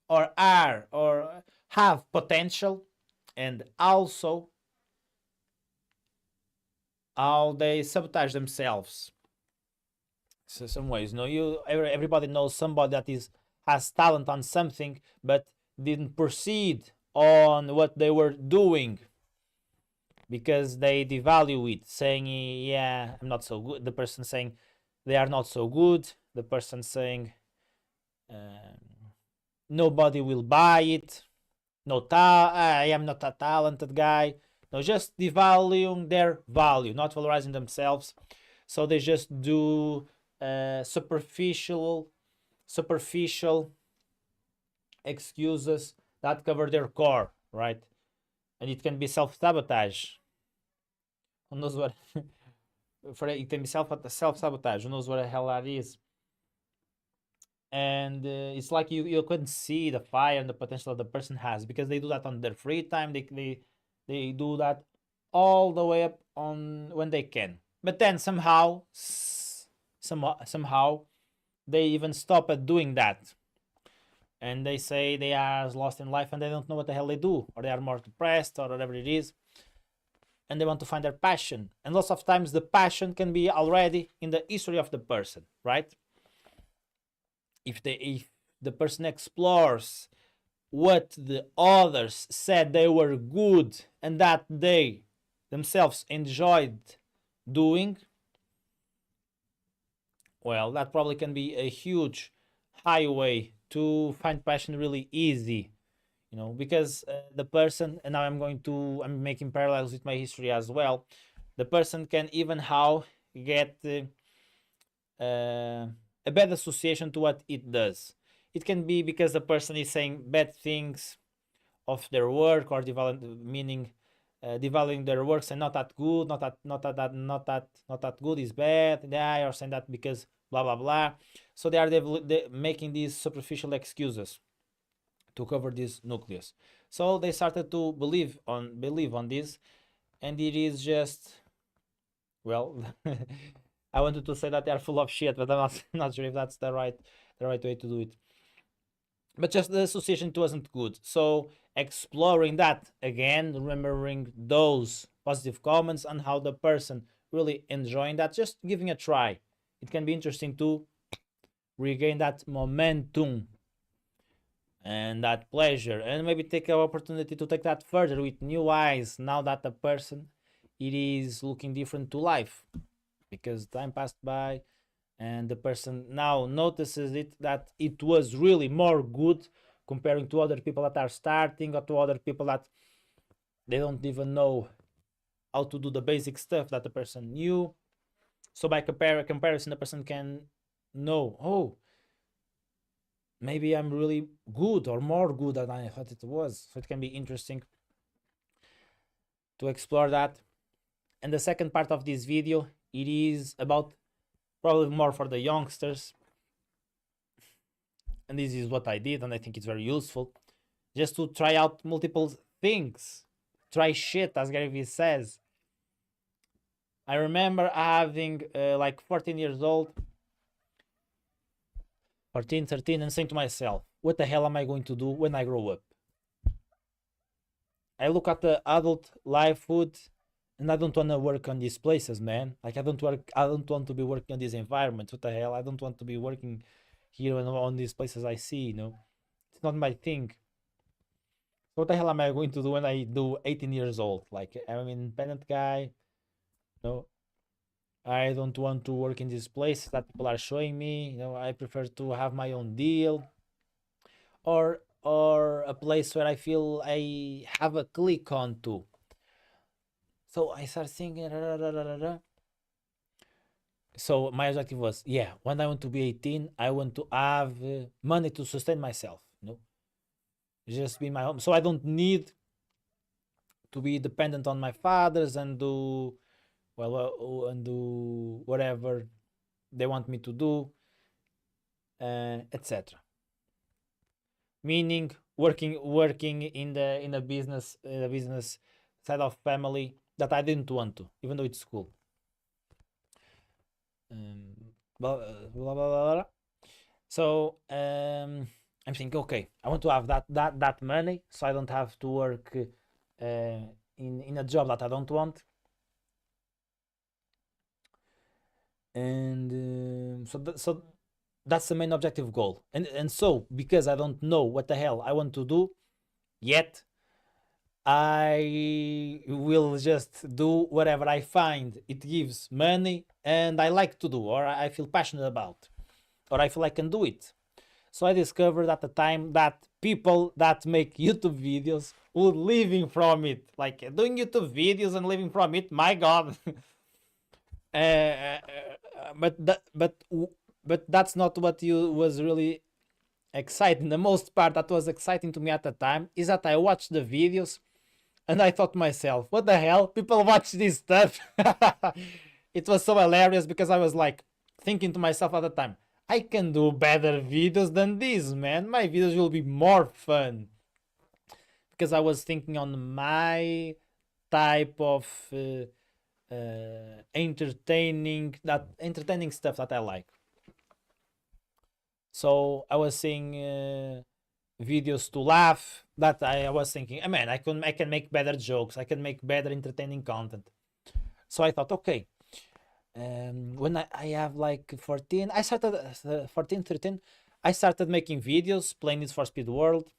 or are or have potential, and also how they sabotage themselves. So some ways, everybody knows somebody that is has talent on something, but didn't proceed on what they were doing because they devalue it, saying, "Yeah, I'm not so good." The person saying they are not so good. The person saying nobody will buy it. I am not a talented guy. No, just devaluing their value, not valorizing themselves. So they just do superficial excuses that cover their core, right? And it can be self-sabotage. Who knows what? It can be self-sabotage. Who knows what the hell that is? And it's like you couldn't see the fire and the potential that the person has because they do that on their free time. They do that all the way up on when they can. But then somehow they even stop at doing that, and they say they are lost in life and they don't know what the hell they do, or they are more depressed or whatever it is, and they want to find their passion. And lots of times the passion can be already in the history of the person, right? If the person explores what the others said they were good and that they themselves enjoyed doing, well, that probably can be a huge highway to find passion really easy, because the person, and now I'm making parallels with my history as well. The person can even how get a bad association to what it does. It can be because the person is saying bad things of their work, or devaluing their works and not that good, not that good is bad, yeah, or saying that because blah blah blah. So they are making these superficial excuses to cover this nucleus. So they started to believe on this, and it is just, well, I wanted to say that they are full of shit, but I'm not sure if that's the right way to do it. But just the association wasn't good. So exploring that again, remembering those positive comments and how the person really enjoying that, just giving a try. It can be interesting to regain that momentum and that pleasure, and maybe take an opportunity to take that further with new eyes now that the person it is looking different to life, because time passed by and the person now notices that it was really more good comparing to other people that are starting, or to other people that they don't even know how to do the basic stuff that the person knew. So by comparison, the person can know, oh, maybe I'm really good or more good than I thought it was. So it can be interesting to explore that. And the second part of this video, it is about probably more for the youngsters. And this is what I did, and I think it's very useful. Just to try out multiple things. Try shit, as Gary Vee says. I remember having like 14 years old, 14, 13, and saying to myself, what the hell am I going to do when I grow up? I look at the adult life food, and I don't want to work on these places, man. Like I don't want to be working on these environments. What the hell? I don't want to be working here on these places I see, It's not my thing. What the hell am I going to do when I do 18 years old? Like I'm an independent guy. No, I don't want to work in this place that people are showing me. I prefer to have my own deal, or a place where I feel I have a click on to. So I start thinking, So my objective was, yeah, when I want to be 18, I want to have money to sustain myself, just be my home. So I don't need to be dependent on my fathers and do, and do whatever they want me to do, etc. Meaning working in a business side of family that I didn't want to, even though it's cool. Um, blah, blah, blah, blah. So I'm thinking, okay, I want to have that money, so I don't have to work in a job that I don't want. And so that's the main objective goal. And so because I don't know what the hell I want to do yet, I will just do whatever I find it gives money and I like to do, or I feel passionate about, or I feel I can do it. So I discovered at the time that people that make YouTube videos would living from it, like doing YouTube videos and living from it. My God. uh, but but that's not what you was really exciting. The most part that was exciting to me at the time is that I watched the videos and I thought to myself, what the hell? People watch this stuff. It was so hilarious because I was like thinking to myself at the time, I can do better videos than this, man. My videos will be more fun. Because I was thinking on my type of entertaining stuff that I like. So I was seeing videos to laugh. That I was thinking, man, I can make better jokes. I can make better entertaining content. So I thought, okay, when I have like 14, I started 14, 13. I started making videos, playing Need for Speed World.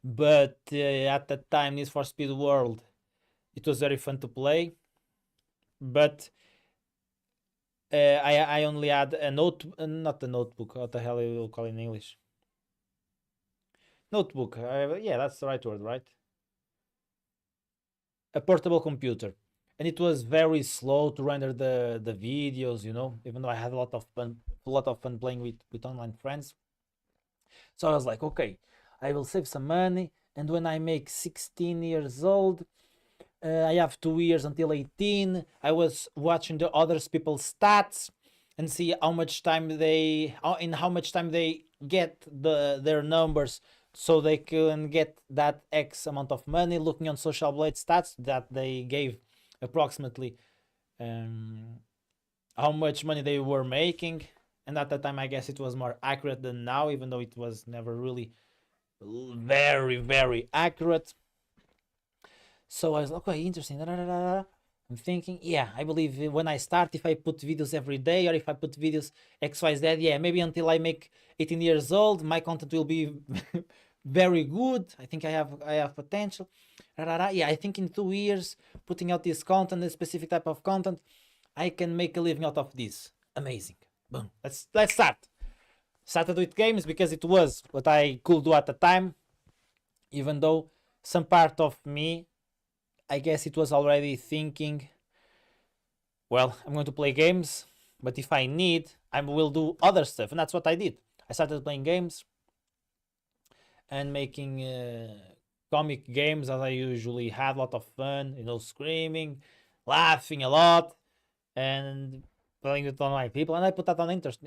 But at that time, Need for Speed World, it was very fun to play. But I only had a not a notebook. What the hell you will call it in English? Notebook. Yeah, that's the right word, right? A portable computer, and it was very slow to render the videos. Even though I had a lot of fun playing with online friends. So I was like, okay, I will save some money, and when I make 16 years old, I have 2 years until 18. I was watching the others people's stats and see in how much time they get their numbers so they can get that X amount of money. Looking on Social Blade stats that they gave approximately um, how much money they were making. And at that time, I guess it was more accurate than now, even though it was never really very, very accurate. So I was like, okay, interesting. Da, da, da, da. I'm thinking, yeah, I believe when I start, if I put videos every day or if I put videos XYZ, yeah, maybe until I make 18 years old, my content will be very good. I think I have potential. Da, da, da. Yeah, I think in 2 years, putting out this content, a specific type of content, I can make a living out of this. Amazing. Boom. Let's start. Started with games because it was what I could do at the time, even though some part of me, I guess it was already thinking, well, I'm going to play games, but if I need, I will do other stuff. And that's what I did. I started playing games and making comic games as I usually had a lot of fun, screaming, laughing a lot, and playing with online people. And I put that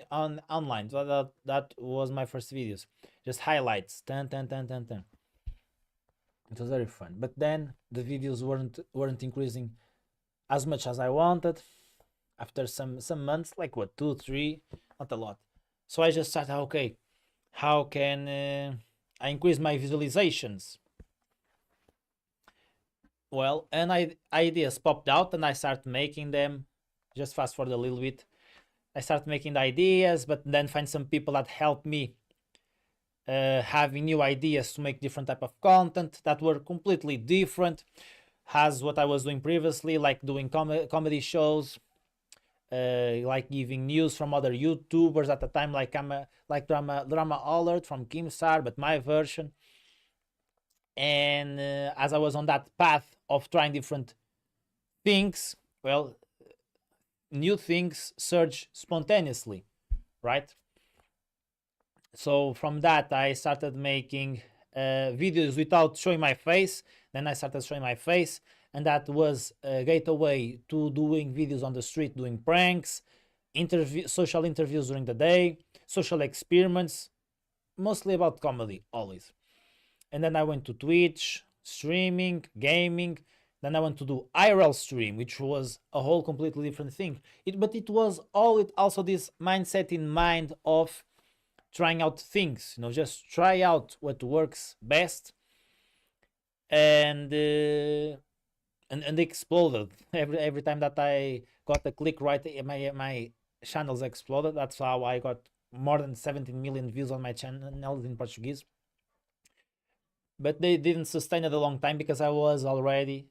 on online. So that was my first videos. Just highlights. Ten, ten, ten, ten, ten. It was very fun. But then the videos weren't increasing as much as I wanted. After some months, like what, 2 3, not a lot. So I just started, okay, how can I increase my visualizations? Well, and ideas popped out and I started making them. Just fast forward a little bit. I started making the ideas, but then find some people that help me having new ideas to make different type of content that were completely different as what I was doing previously, like doing comedy shows, like giving news from other YouTubers at the time, like Drama Alert from Keemstar, but my version. And as I was on that path of trying different things, well, new things surge spontaneously, right? So from that, I started making videos without showing my face. Then I started showing my face, and that was a gateway to doing videos on the street, doing pranks, social interviews during the day, social experiments, mostly about comedy, always. And then I went to Twitch, streaming, gaming. Then I went to do IRL stream, which was a whole completely different thing. But it was all it also this mindset in mind of trying out things, just try out what works best, and and exploded every time that I got a click right, my channels exploded. That's how I got more than 17 million views on my channel in Portuguese. But they didn't sustain it a long time because I was already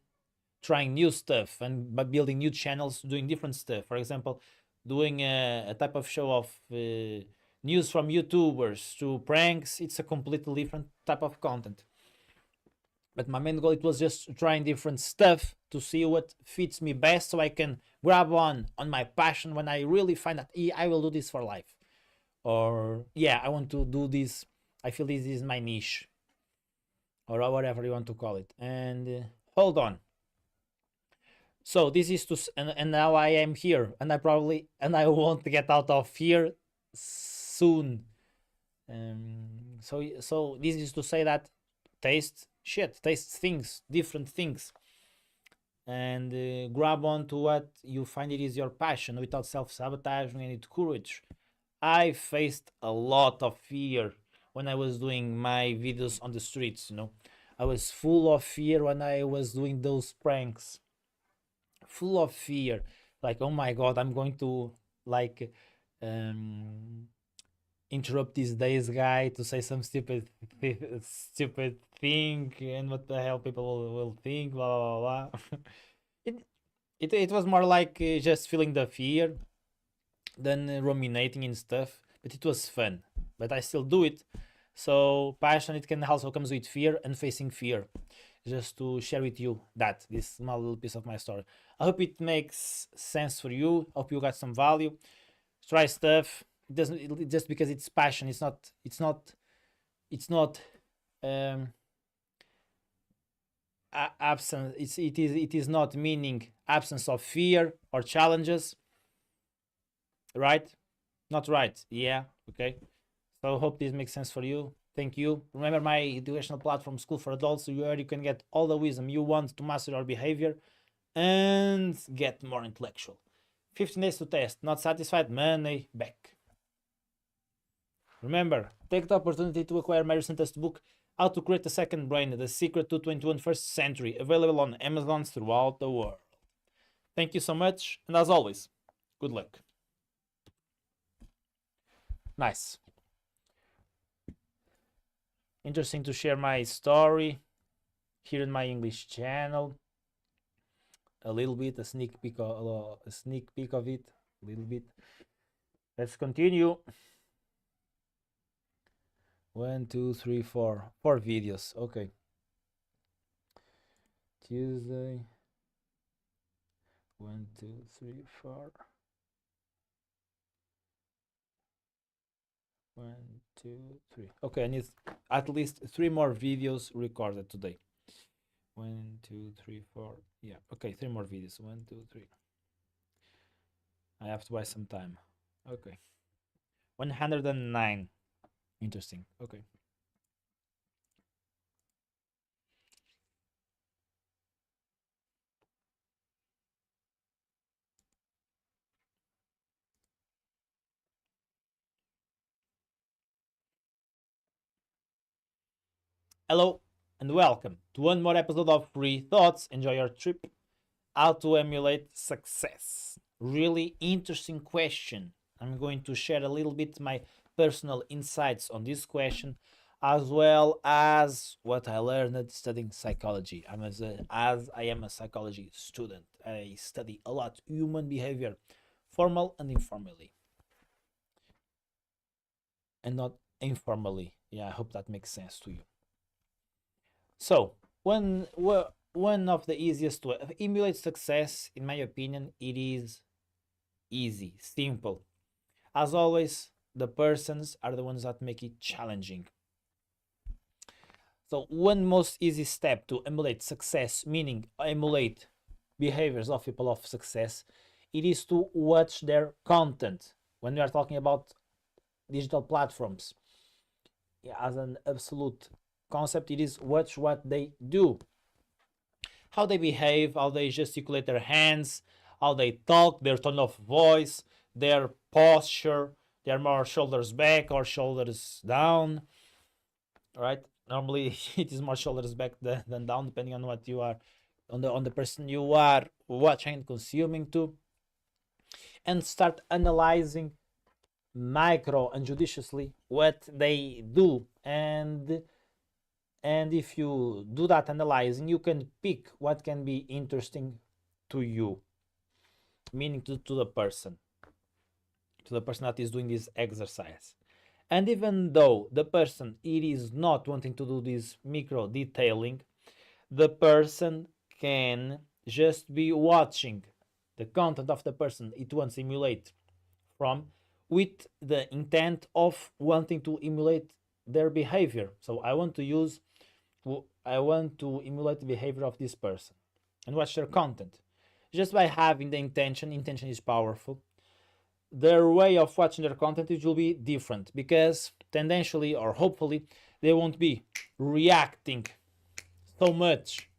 trying new stuff and by building new channels, doing different stuff. For example, doing a type of show of news from YouTubers to pranks. It's a completely different type of content. But my main goal, it was just trying different stuff to see what fits me best, so I can grab on my passion when I really find that I will do this for life, or yeah, I want to do this. I feel this is my niche, or whatever you want to call it. And hold on. So this is to, and now I am here, and I won't get out of here soon. So this is to say that taste things, different things, and grab on to what you find it is your passion without self-sabotaging and with courage. I faced a lot of fear when I was doing my videos on the streets. I was full of fear when I was doing those pranks, full of fear, like, oh my god, I'm going to, like, um interrupt this days guy to say some stupid thing, and what the hell people will think, blah blah blah, blah. it, it was more like just feeling the fear than ruminating and stuff, but it was fun. But I still do it. So passion, it can also comes with fear and facing fear. Just to share with you that this small little piece of my story. I hope it makes sense for you. Hope you got some value. Try stuff. It doesn't just because it's passion. It's not. It's not. It's not. Um, absence. It is not meaning absence of fear or challenges. Right? Not right. Yeah. Okay. So I hope this makes sense for you. Thank you. Remember my educational platform, School for Adults, where you can get all the wisdom you want to master your behavior and get more intellectual. 15 days to test. Not satisfied? Money back. Remember, take the opportunity to acquire my recentest book, How to Create a Second Brain, The Secret to 21st Century, available on Amazon throughout the world. Thank you so much, and as always, good luck. Nice. Interesting to share my story here in my English channel. A little bit, a sneak peek of it, a little bit. Let's continue. 1, 2, 3, 4 videos. Okay. Tuesday. 1, 2, 3, 4. 1, 2, 3. Okay, I need at least 3 more videos recorded today. 1, 2, 3, 4. Yeah, okay, 3 more videos. 1, 2, 3. I have to buy some time. Okay. 109. Interesting. Okay. Hello and welcome to one more episode of Free Thoughts. Enjoy your trip. How to emulate success. Really interesting question. I'm going to share a little bit my personal insights on this question, as well as what I learned studying psychology. As I am a psychology student, I study a lot human behavior, formal and informally, and not informally. Yeah, I hope that makes sense to you. So, one of the easiest to emulate success, in my opinion, it is easy, simple. As always, the persons are the ones that make it challenging. So one most easy step to emulate success, meaning emulate behaviors of people of success, it is to watch their content. When we are talking about digital platforms, as an absolute concept, it is watch what they do, how they behave, how they gesticulate their hands, how they talk, their tone of voice, their posture. They're more shoulders back or shoulders down, right? Normally it is more shoulders back than down, depending on what you are, on the person you are watching and consuming to, and start analyzing micro and judiciously what they do. And if you do that analyzing, you can pick what can be interesting to you, meaning to the person that is doing this exercise. And even though the person it is not wanting to do this micro detailing, the person can just be watching the content of the person it wants to emulate from, with the intent of wanting to emulate their behavior. So I want to emulate the behavior of this person and watch their content. Just by having the intention is powerful. Their way of watching their content, it will be different, because tendentially or hopefully they won't be reacting so much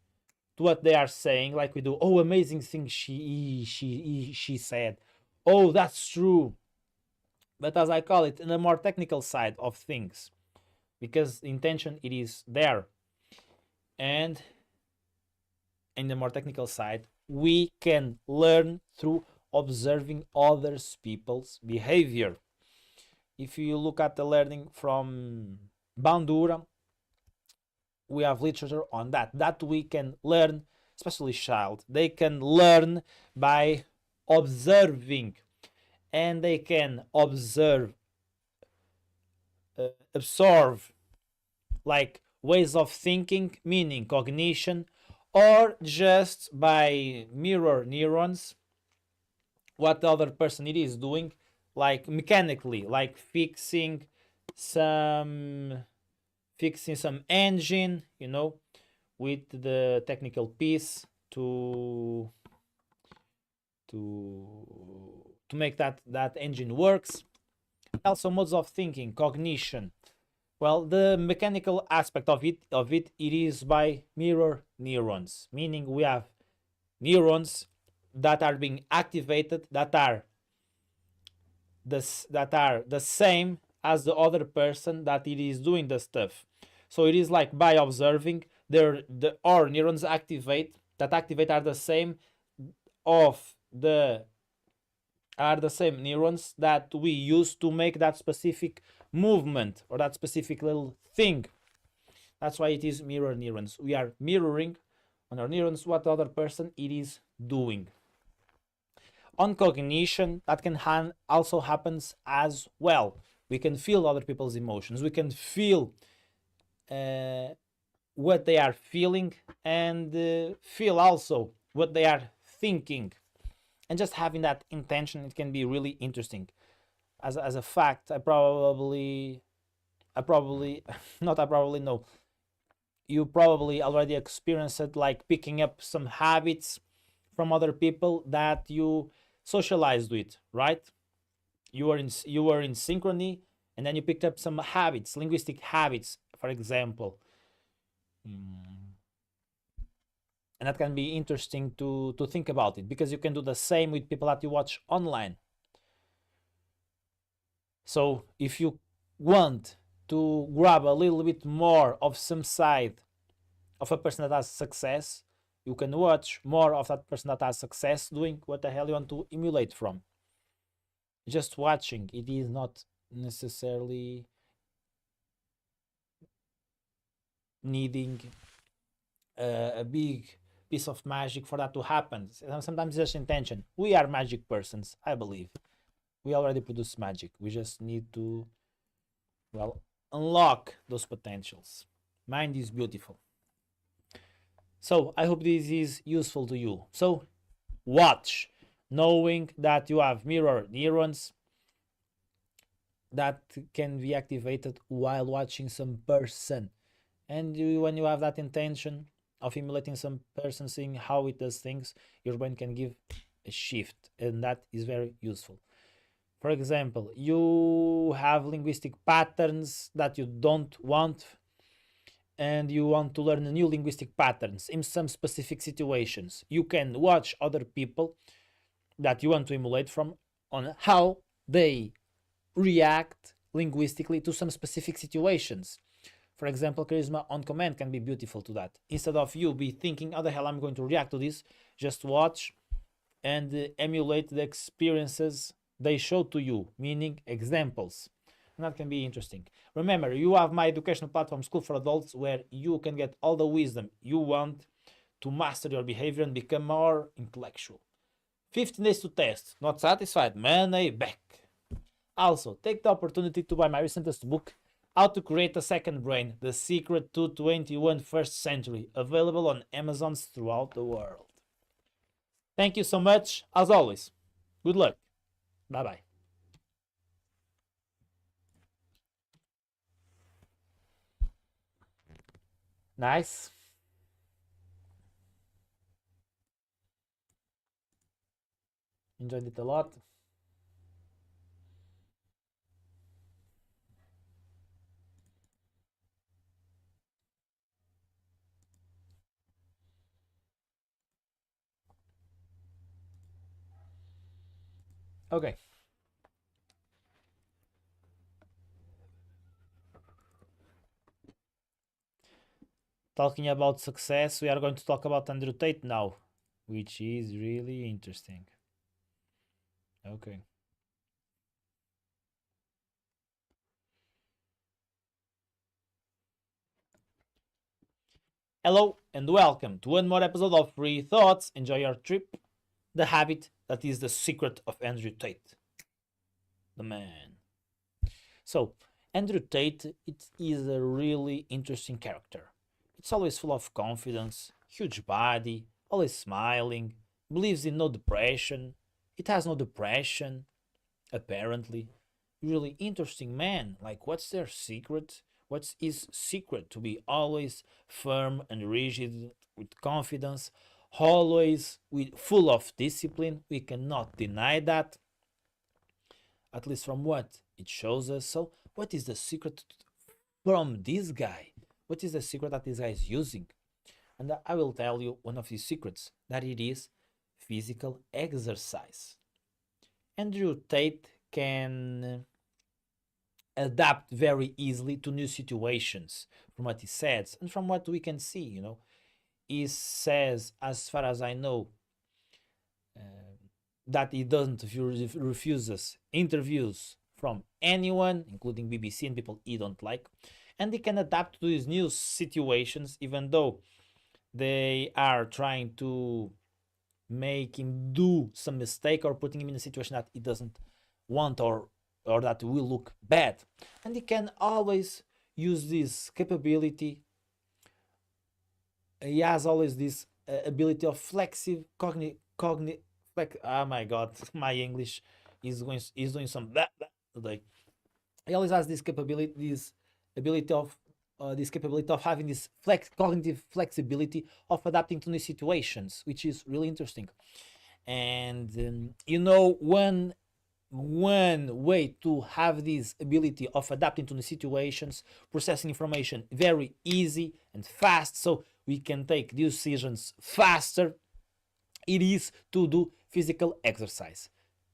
to what they are saying, like we do. Oh, amazing thing she said. Oh, that's true. But as I call it, in the more technical side of things, because intention it is there. And in the more technical side, we can learn through observing others people's behavior. If you look at the learning from Bandura, we have literature on that we can learn, especially child, they can learn by observing, and they can absorb like ways of thinking, meaning cognition, or just by mirror neurons what the other person it is doing, like mechanically, like fixing some engine, with the technical piece to make that engine works. Also modes of thinking, cognition. Well, the mechanical aspect of it is by mirror neurons, meaning we have neurons that are being activated that are the same as the other person that it is doing the stuff. So it is like by observing, our neurons are the same neurons that we use to make that specific movement or that specific little thing. That's why it is mirror neurons. We are mirroring on our neurons what the other person it is doing. On cognition, that can also happens as well. We can feel other people's emotions. We can feel what they are feeling, and feel also what they are thinking. And just having that intention, it can be really interesting. As a fact, you probably already experienced it, like picking up some habits from other people that you socialized with, right? You were in synchrony, and then you picked up some habits, linguistic habits, for example. And that can be interesting to think about it, because you can do the same with people that you watch online. So if you want to grab a little bit more of some side of a person that has success, you can watch more of that person that has success doing what the hell you want to emulate from. Just watching, it is not necessarily needing a big piece of magic for that to happen. Sometimes it's just intention. We are magic persons, I believe. We already produce magic. We just need to, unlock those potentials. Mind is beautiful. So I hope this is useful to you. So watch knowing that you have mirror neurons that can be activated while watching some person. And when you have that intention of emulating some person, seeing how it does things, your brain can give a shift, and that is very useful. For example, you have linguistic patterns that you don't want, and you want to learn new linguistic patterns in some specific situations. You can watch other people that you want to emulate from on how they react linguistically to some specific situations. For example, charisma on command can be beautiful to that. Instead of you be thinking, how the hell I'm going to react to this, just watch and emulate the experiences they show to you, meaning examples. And that can be interesting. Remember, you have my educational platform, School for Adults, where you can get all the wisdom you want to master your behavior and become more intellectual. 15 days to test. Not satisfied? Money back. Also, take the opportunity to buy my recentest book, How to Create a Second Brain, The Secret to 21st Century, available on Amazons throughout the world. Thank you so much. As always, good luck. Bye-bye. Nice. Enjoyed it a lot. Okay. Talking about success, we are going to talk about Andrew Tate now, which is really interesting. Okay. Hello and welcome to one more episode of Free Thoughts. Enjoy your trip. The habit that is the secret of Andrew Tate. The man. So, Andrew Tate, it is a really interesting character. It's always full of confidence, huge body, always smiling, believes in no depression. It has no depression, apparently. Really interesting man. Like, what's their secret? What's his secret to be always firm and rigid with confidence, always with full of discipline? We cannot deny that, at least from what it shows us. So, what is the secret from this guy? What is the secret that this guy is using? And I will tell you one of his secrets, that it is physical exercise. Andrew Tate can adapt very easily to new situations from what he says and from what we can see. He says, as far as I know, uh, that he doesn't refuses interviews from anyone, including BBC and people he don't like, and he can adapt to these new situations, even though they are trying to make him do some mistake or putting him in a situation that he doesn't want, or that will look bad. And he can always use this capability. He has always this ability of flexive oh my god, my English is doing some blah, blah today. He always has this capability, this capability of having this cognitive flexibility of adapting to new situations, which is really interesting. And one way to have this ability of adapting to the situations, processing information very easy and fast, so we can take decisions faster, it is to do physical exercise.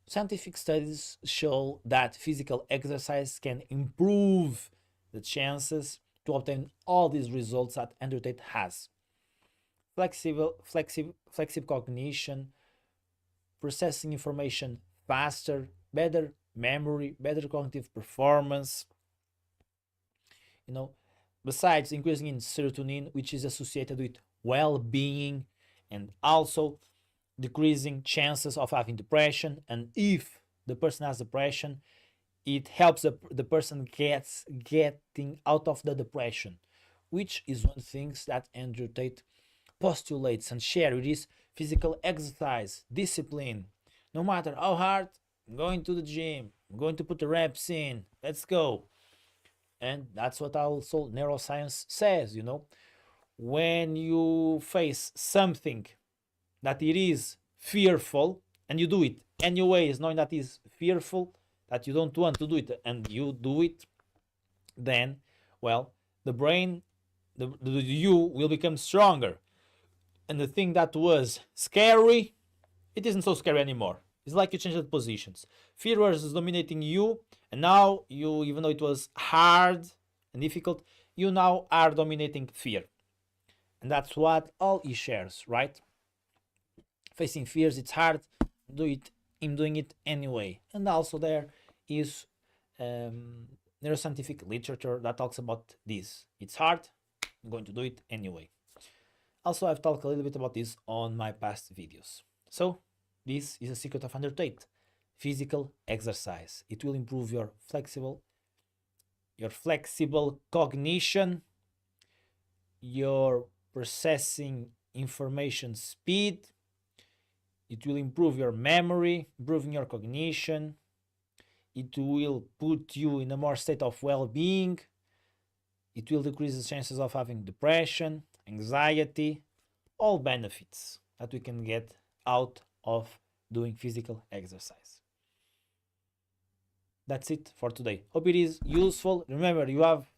Scientific studies show that physical exercise can improve the chances to obtain all these results that Andrew Tate has. Flexible cognition, processing information faster, better memory, better cognitive performance. Besides increasing in serotonin, which is associated with well-being, and also decreasing chances of having depression. And if the person has depression, it helps the person getting out of the depression, which is one thing that Andrew Tate postulates and shares. It is physical exercise, discipline, No matter how hard, I'm going to the gym, I'm going to put the reps in, let's go. And that's what also neuroscience says, when you face something that it is fearful and you do it anyways, knowing that is fearful, that you don't want to do it, and you do it, then, well, the brain, the you will become stronger. And the thing that was scary, it isn't so scary anymore. It's like you change the positions. Fear was dominating you, and now you, even though it was hard and difficult, you now are dominating fear. And that's what all he shares, right? Facing fears, it's hard. I'm doing it anyway. And also there is neuroscientific literature that talks about this. It's hard. I'm going to do it anyway. Also, I've talked a little bit about this on my past videos. So, this is a secret of undertake. Physical exercise. It will improve your flexible cognition, your processing information speed. It will improve your memory, improving your cognition. It will put you in a more state of well-being. It will decrease the chances of having depression, anxiety, all benefits that we can get out of doing physical exercise. That's it for today. Hope it is useful. Remember, you have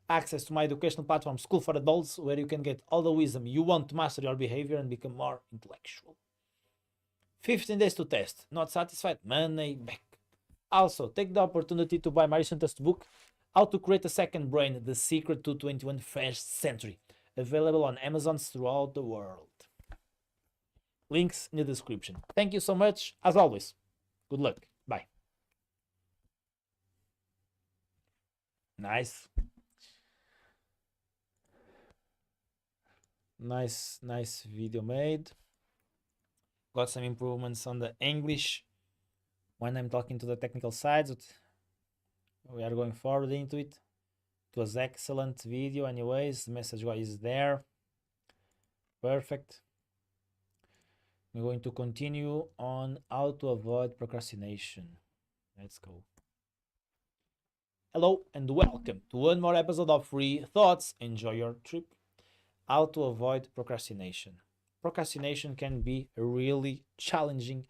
access to my educational platform, School for Adults, where you can get all the wisdom you want to master your behavior and become more intellectual. 15 days to test. Not satisfied? Money back. Also, take the opportunity to buy Mario Santos' book, How to Create a Second Brain, The Secret to 21st Century. Available on Amazons throughout the world. Links in the description. Thank you so much. As always, good luck. Bye. Nice. Nice video made. Got some improvements on the English when I'm talking to the technical sides. We are going forward into it. It was excellent video anyways. The message is there. Perfect. We're going to continue on how to avoid procrastination. Let's go. Hello and welcome to one more episode of Free Thoughts. Enjoy your trip. How to avoid procrastination. Procrastination can be a really challenging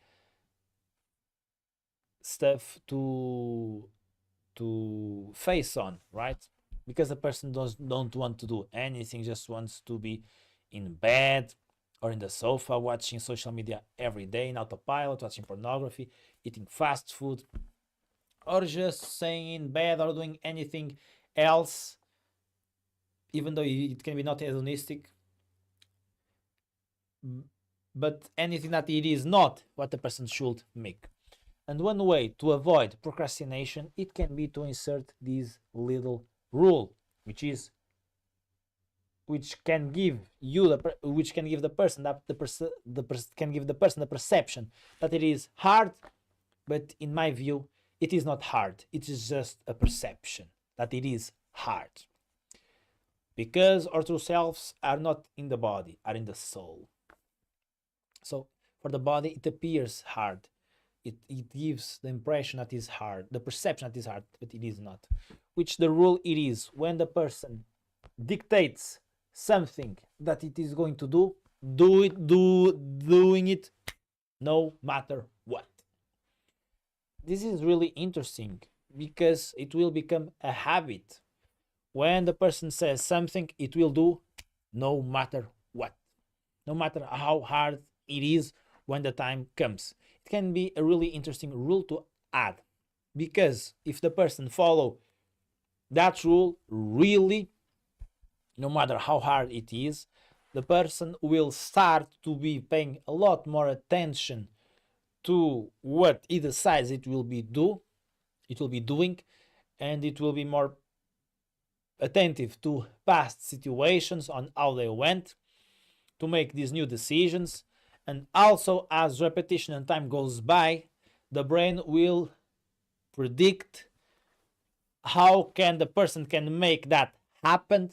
stuff to face on, right? Because the person don't want to do anything, just wants to be in bed or in the sofa watching social media every day in autopilot, watching pornography, eating fast food, or just staying in bed or doing anything else, even though it can be not hedonistic, but anything that it is not what the person should make. And one way to avoid procrastination, it can be to insert this little rule, which can give the person the perception that it is hard, but in my view, it is not hard. It is just a perception that it is hard. Because our true selves are not in the body, are in the soul. So for the body, it appears hard. It gives the impression that is hard, the perception that is hard, but it is not. Which the rule it is, when the person dictates something that it is going to doing it no matter what. This is really interesting because it will become a habit. When the person says something, it will do no matter what, no matter how hard it is when the time comes. It can be a really interesting rule to add, because if the person follow that rule really, no matter how hard it is, the person will start to be paying a lot more attention to what he decides it will be doing, and it will be more attentive to past situations on how they went to make these new decisions. And also, as repetition and time goes by, the brain will predict how can the person can make that happen,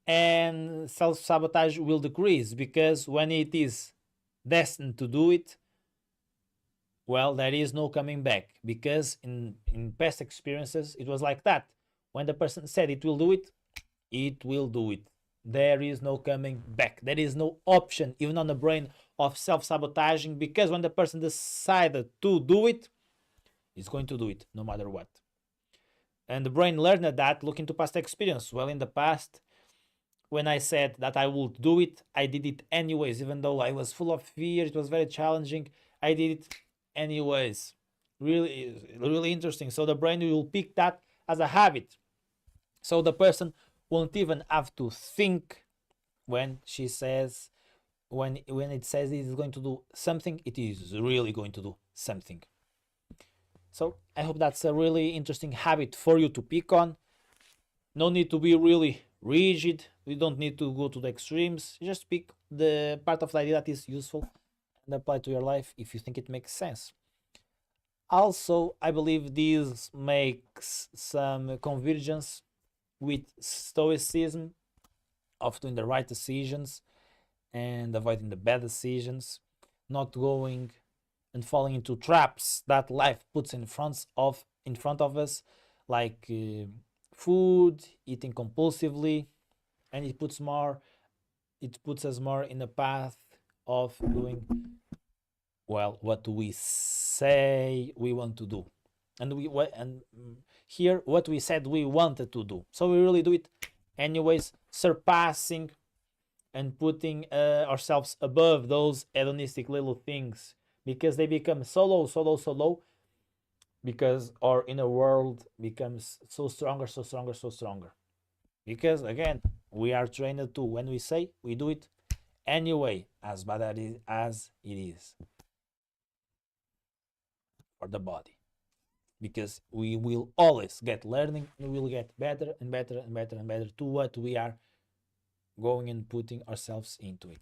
and self-sabotage will decrease, because when it is destined to do it, Well, there is no coming back, because in past experiences it was like that. When the person said it will do it, it will do it. There is no coming back. There is no option, even on the brain, of self-sabotaging, because when the person decided to do it, it's going to do it no matter what. And the brain learned that looking to past experience. Well, in the past, when I said that I would do it, I did it anyways, even though I was full of fear, it was very challenging. I did it anyways. Really interesting. So the brain will pick that as a habit. So the person won't even have to think when she says, when it says it is going to do something, it is really going to do something. So I hope that's a really interesting habit for you to pick on. No need to be really rigid. We don't need to go to the extremes. Just pick the part of the idea that is useful and apply to your life if you think it makes sense. Also, I believe this makes some convergence with stoicism of doing the right decisions and avoiding the bad decisions, not going and falling into traps that life puts in front of us, like food, eating compulsively, and it puts us more in the path of doing, well, what we say we want to do, and here what we said we wanted to do, so we really do it anyways, surpassing and putting ourselves above those hedonistic little things, because they become so low, because our inner world becomes so stronger, because again, we are trained to, when we say, we do it anyway, as bad as it is for the body, because we will always get learning, and we will get better and better and better and better to what we are going and putting ourselves into it.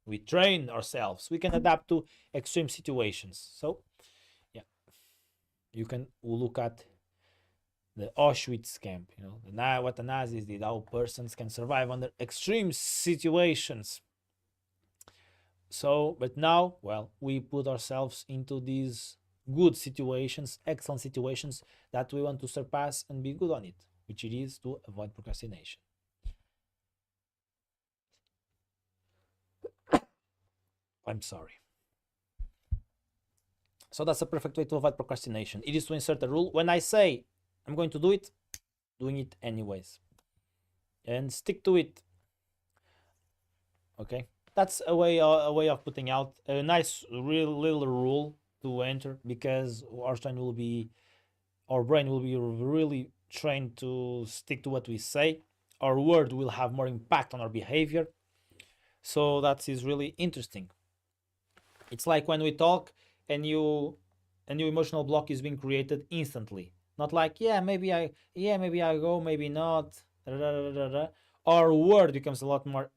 We train ourselves, we can adapt to extreme situations. So yeah, you can look at the Auschwitz camp, what the Nazis did, how persons can survive under extreme situations. So, but now, well, we put ourselves into these good situations, excellent situations that we want to surpass and be good on it, which it is to avoid procrastination. I'm sorry. So that's a perfect way to avoid procrastination. It is to insert a rule. When I say I'm going to do it, doing it anyways. And stick to it. Okay? That's a way of putting out a nice real little rule to enter, because our brain will be really trained to stick to what we say. Our word will have more impact on our behavior. So that is really interesting. It's like when we talk and a new emotional block is being created instantly. Not like, maybe I go, maybe not. Our word becomes a lot more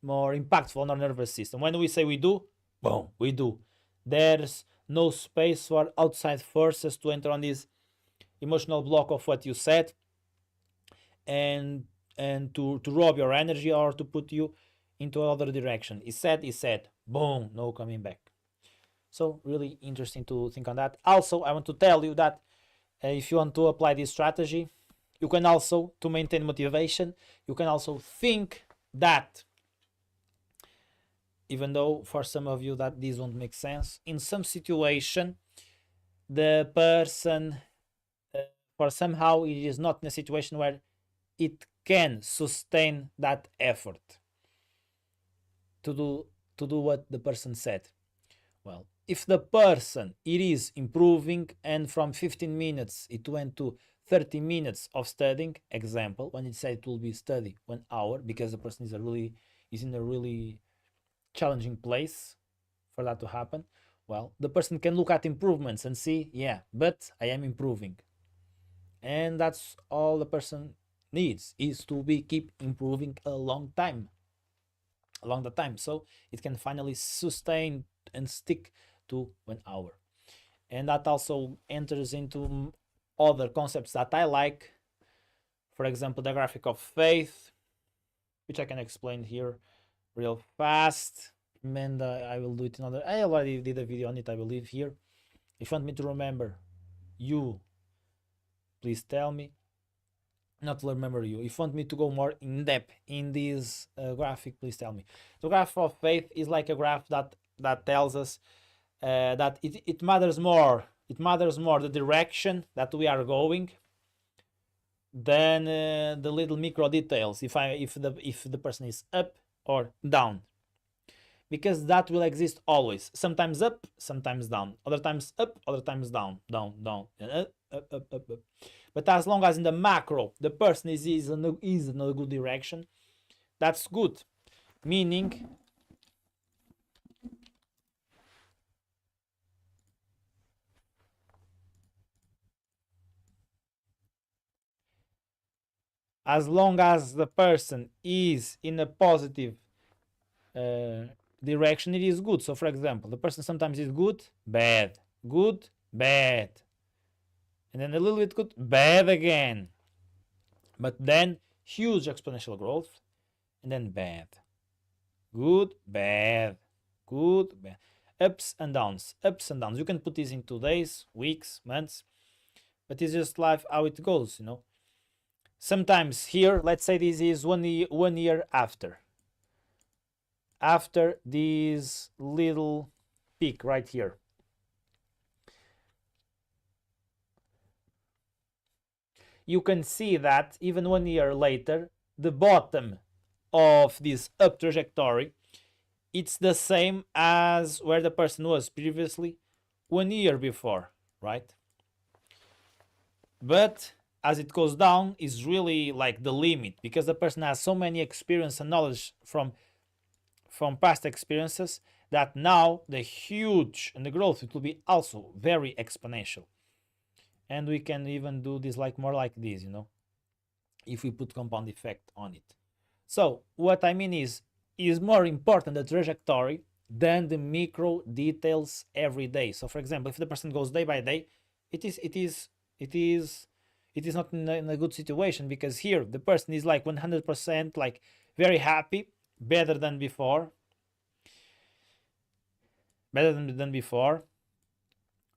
impactful on our nervous system. When we say we do, boom, we do. There's no space for outside forces to enter on this emotional block of what you said, and to rob your energy, or to put you into another direction. He said, boom, no coming back. So really interesting to think on that. Also, I want to tell you that if you want to apply this strategy, you can also, to maintain motivation, you can also think that, even though for some of you that this won't make sense, in some situation, the person, for somehow, it is not in a situation where it can sustain that effort to do what the person said. Well, if the person, it is improving, and from 15 minutes it went to 30 minutes of studying, example, when it said it will be study 1 hour, because the person is in a really challenging place for that to happen, well, the person can look at improvements and see, but I am improving. And that's all the person needs, is to keep improving along the time, so it can finally sustain and stick to 1 hour. And that also enters into other concepts that I like, for example, the graphic of faith, which I can explain here real fast. and I will do it another. I already did a video on it, I believe, here. If you want me to remember you, please tell me. Not to remember you. If you want me to go more in depth in this graphic, please tell me. The graph of faith is like a graph that tells us that it matters more. It matters more the direction that we are going than the little micro details. If the person is up or down, because that will exist always. Sometimes up, sometimes down. Other times up, other times down, down, down, up. But as long as in the macro the person is in a good direction, that's good. Meaning as long as the person is in a positive direction, it is good. So for example, the person sometimes is good, bad, bad, and then a little bit good, bad again, but then huge exponential growth, and then bad, good, bad, good, bad, ups and downs, ups and downs. You can put this into days, weeks, months, but it's just life how it goes, you know. Sometimes here, let's say this is 1 year after this little peak right here. You can see that even 1 year later, the bottom of this up trajectory, it's the same as where the person was previously 1 year before, right? But as it goes down is really like the limit, because the person has so many experience and knowledge from past experiences that now the huge and the growth, it will be also very exponential. And we can even do this like more like this, you know, if we put compound effect on it. So what I mean is more important the trajectory than the micro details every day. So for example, if the person goes day by day, it is not in a good situation, because here the person is like 100% like very happy, better than before,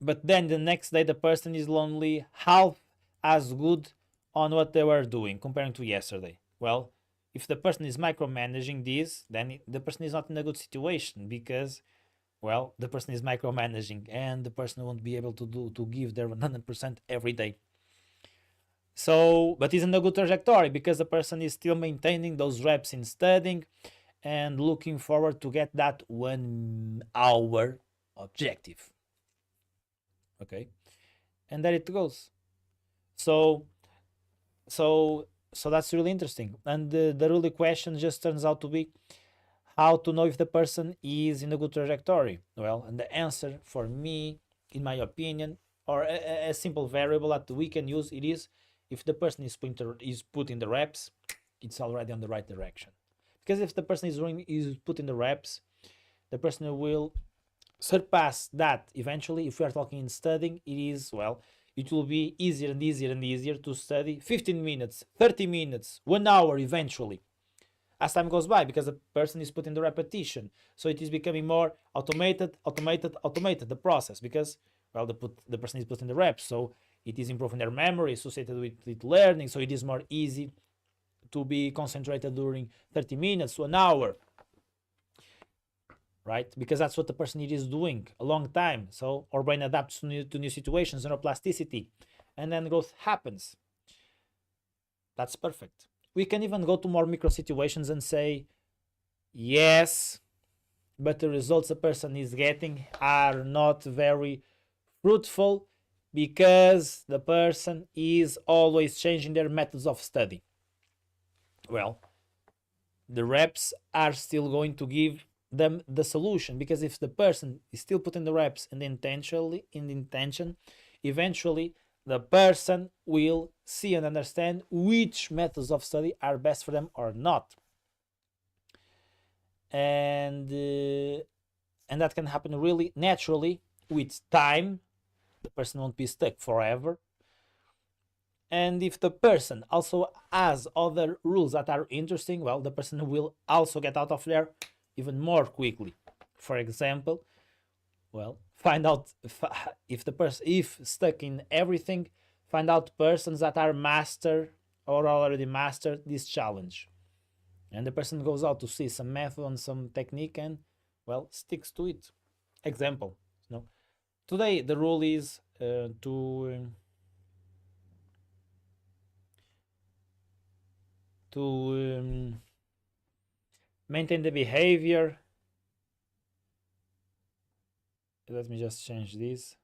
but then the next day the person is only half as good on what they were doing comparing to yesterday. Well, if the person is micromanaging this, then the person is not in a good situation, because, well, the person is micromanaging and the person won't be able to give their 100% every day. So, but isn't a good trajectory, because the person is still maintaining those reps in studying and looking forward to get that 1 hour objective. Okay, and there it goes. So that's really interesting. And the really question just turns out to be how to know if the person is in a good trajectory. Well, and the answer for me, in my opinion, or a simple variable that we can use, it is if the person is putting the reps, it's already on the right direction. Because if the person is putting the reps, the person will surpass that eventually. If we are talking in studying, it will be easier and easier and easier to study 15 minutes, 30 minutes, 1 hour eventually, as time goes by, because the person is putting the repetition. So it is becoming more automated, the process, because, well, the person is putting the reps, so it is improving their memory associated with learning, so it is more easy to be concentrated during 30 minutes to an hour, right? Because that's what the person is doing a long time. So our brain adapts to new situations, neuroplasticity, and then growth happens. That's perfect. We can even go to more micro situations and say, yes, but the results a person is getting are not very fruitful, because the person is always changing their methods of study. Well, the reps are still going to give them the solution, because if the person is still putting the reps in the intention, eventually the person will see and understand which methods of study are best for them or not. And that can happen really naturally with time. The person won't be stuck forever. And if the person also has other rules that are interesting, well, the person will also get out of there even more quickly. For example, well, find out if the person, if stuck in everything, find out persons that are master or already mastered this challenge. And the person goes out to see some method and some technique and, well, sticks to it. Example, you know, today the rule is to maintain the behavior. Let me just change this.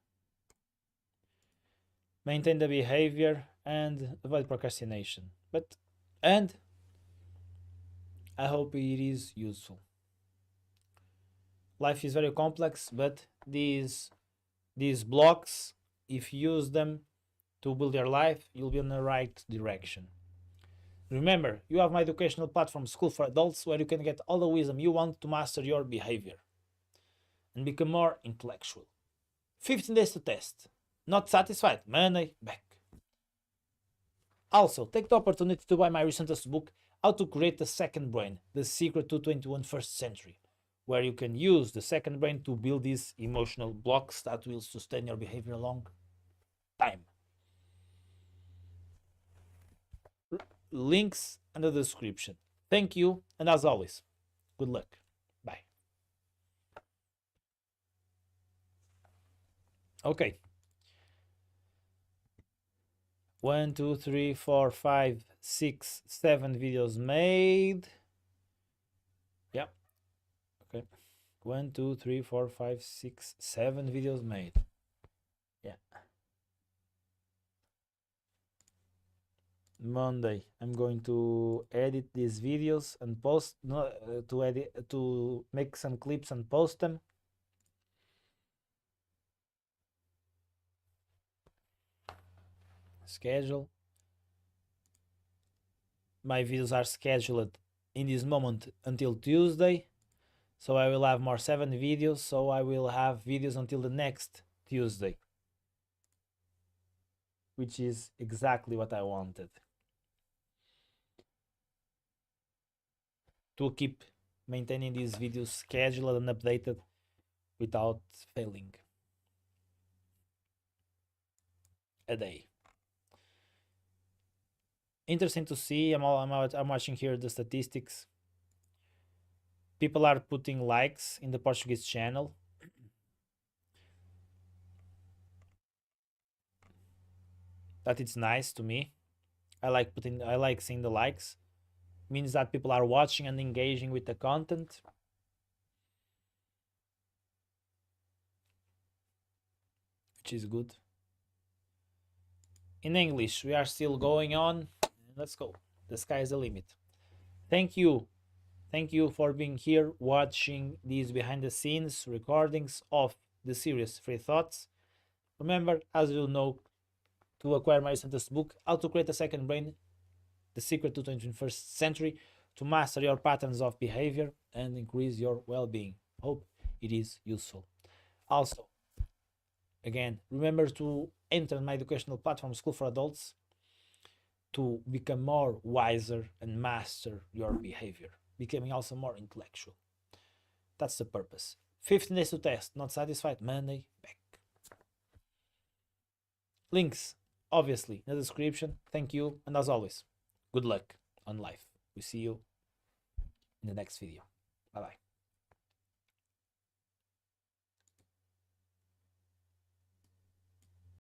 Maintain the behavior and avoid procrastination. And I hope it is useful. Life is very complex, but these blocks, if you use them to build your life, you'll be in the right direction. Remember, you have my educational platform, School for Adults, where you can get all the wisdom you want to master your behavior and become more intellectual. 15 days to test. Not satisfied? Money back. Also, take the opportunity to buy my recentest book, How to Create the Second Brain, The Secret to 21st Century, where you can use the second brain to build these emotional blocks that will sustain your behavior a long time. Links in the description. Thank you, and as always, good luck. Bye. Okay. 1, 2, 3, 4, 5, 6, 7 videos made. Yeah. Okay. 1, 2, 3, 4, 5, 6, 7 videos made. Yeah. Monday, I'm going to edit these videos and post, to make some clips and post them. Schedule. My videos are scheduled in this moment until Tuesday, so I will have more 7 videos, so I will have videos until the next Tuesday, which is exactly what I wanted, to keep maintaining these videos scheduled and updated without failing a day. Interesting to see. I'm watching here the statistics. People are putting likes in the Portuguese channel. That it's nice to me. I like seeing the likes. Means that people are watching and engaging with the content. Which is good. In English, we are still going on. Let's go. The sky is the limit. Thank you. Thank you for being here, watching these behind the scenes recordings of the series Free Thoughts. Remember, as you know, to acquire my recentest book, How to Create a Second Brain, The Secret to 21st Century, to master your patterns of behavior and increase your well-being. Hope it is useful. Also, again, remember to enter my educational platform, School for Adults, to become more wiser and master your behavior, becoming also more intellectual. That's the purpose. 15 days to test. Not satisfied? Monday back. Links, obviously, in the description. Thank you, and as always, good luck on life. We see you in the next video. Bye bye.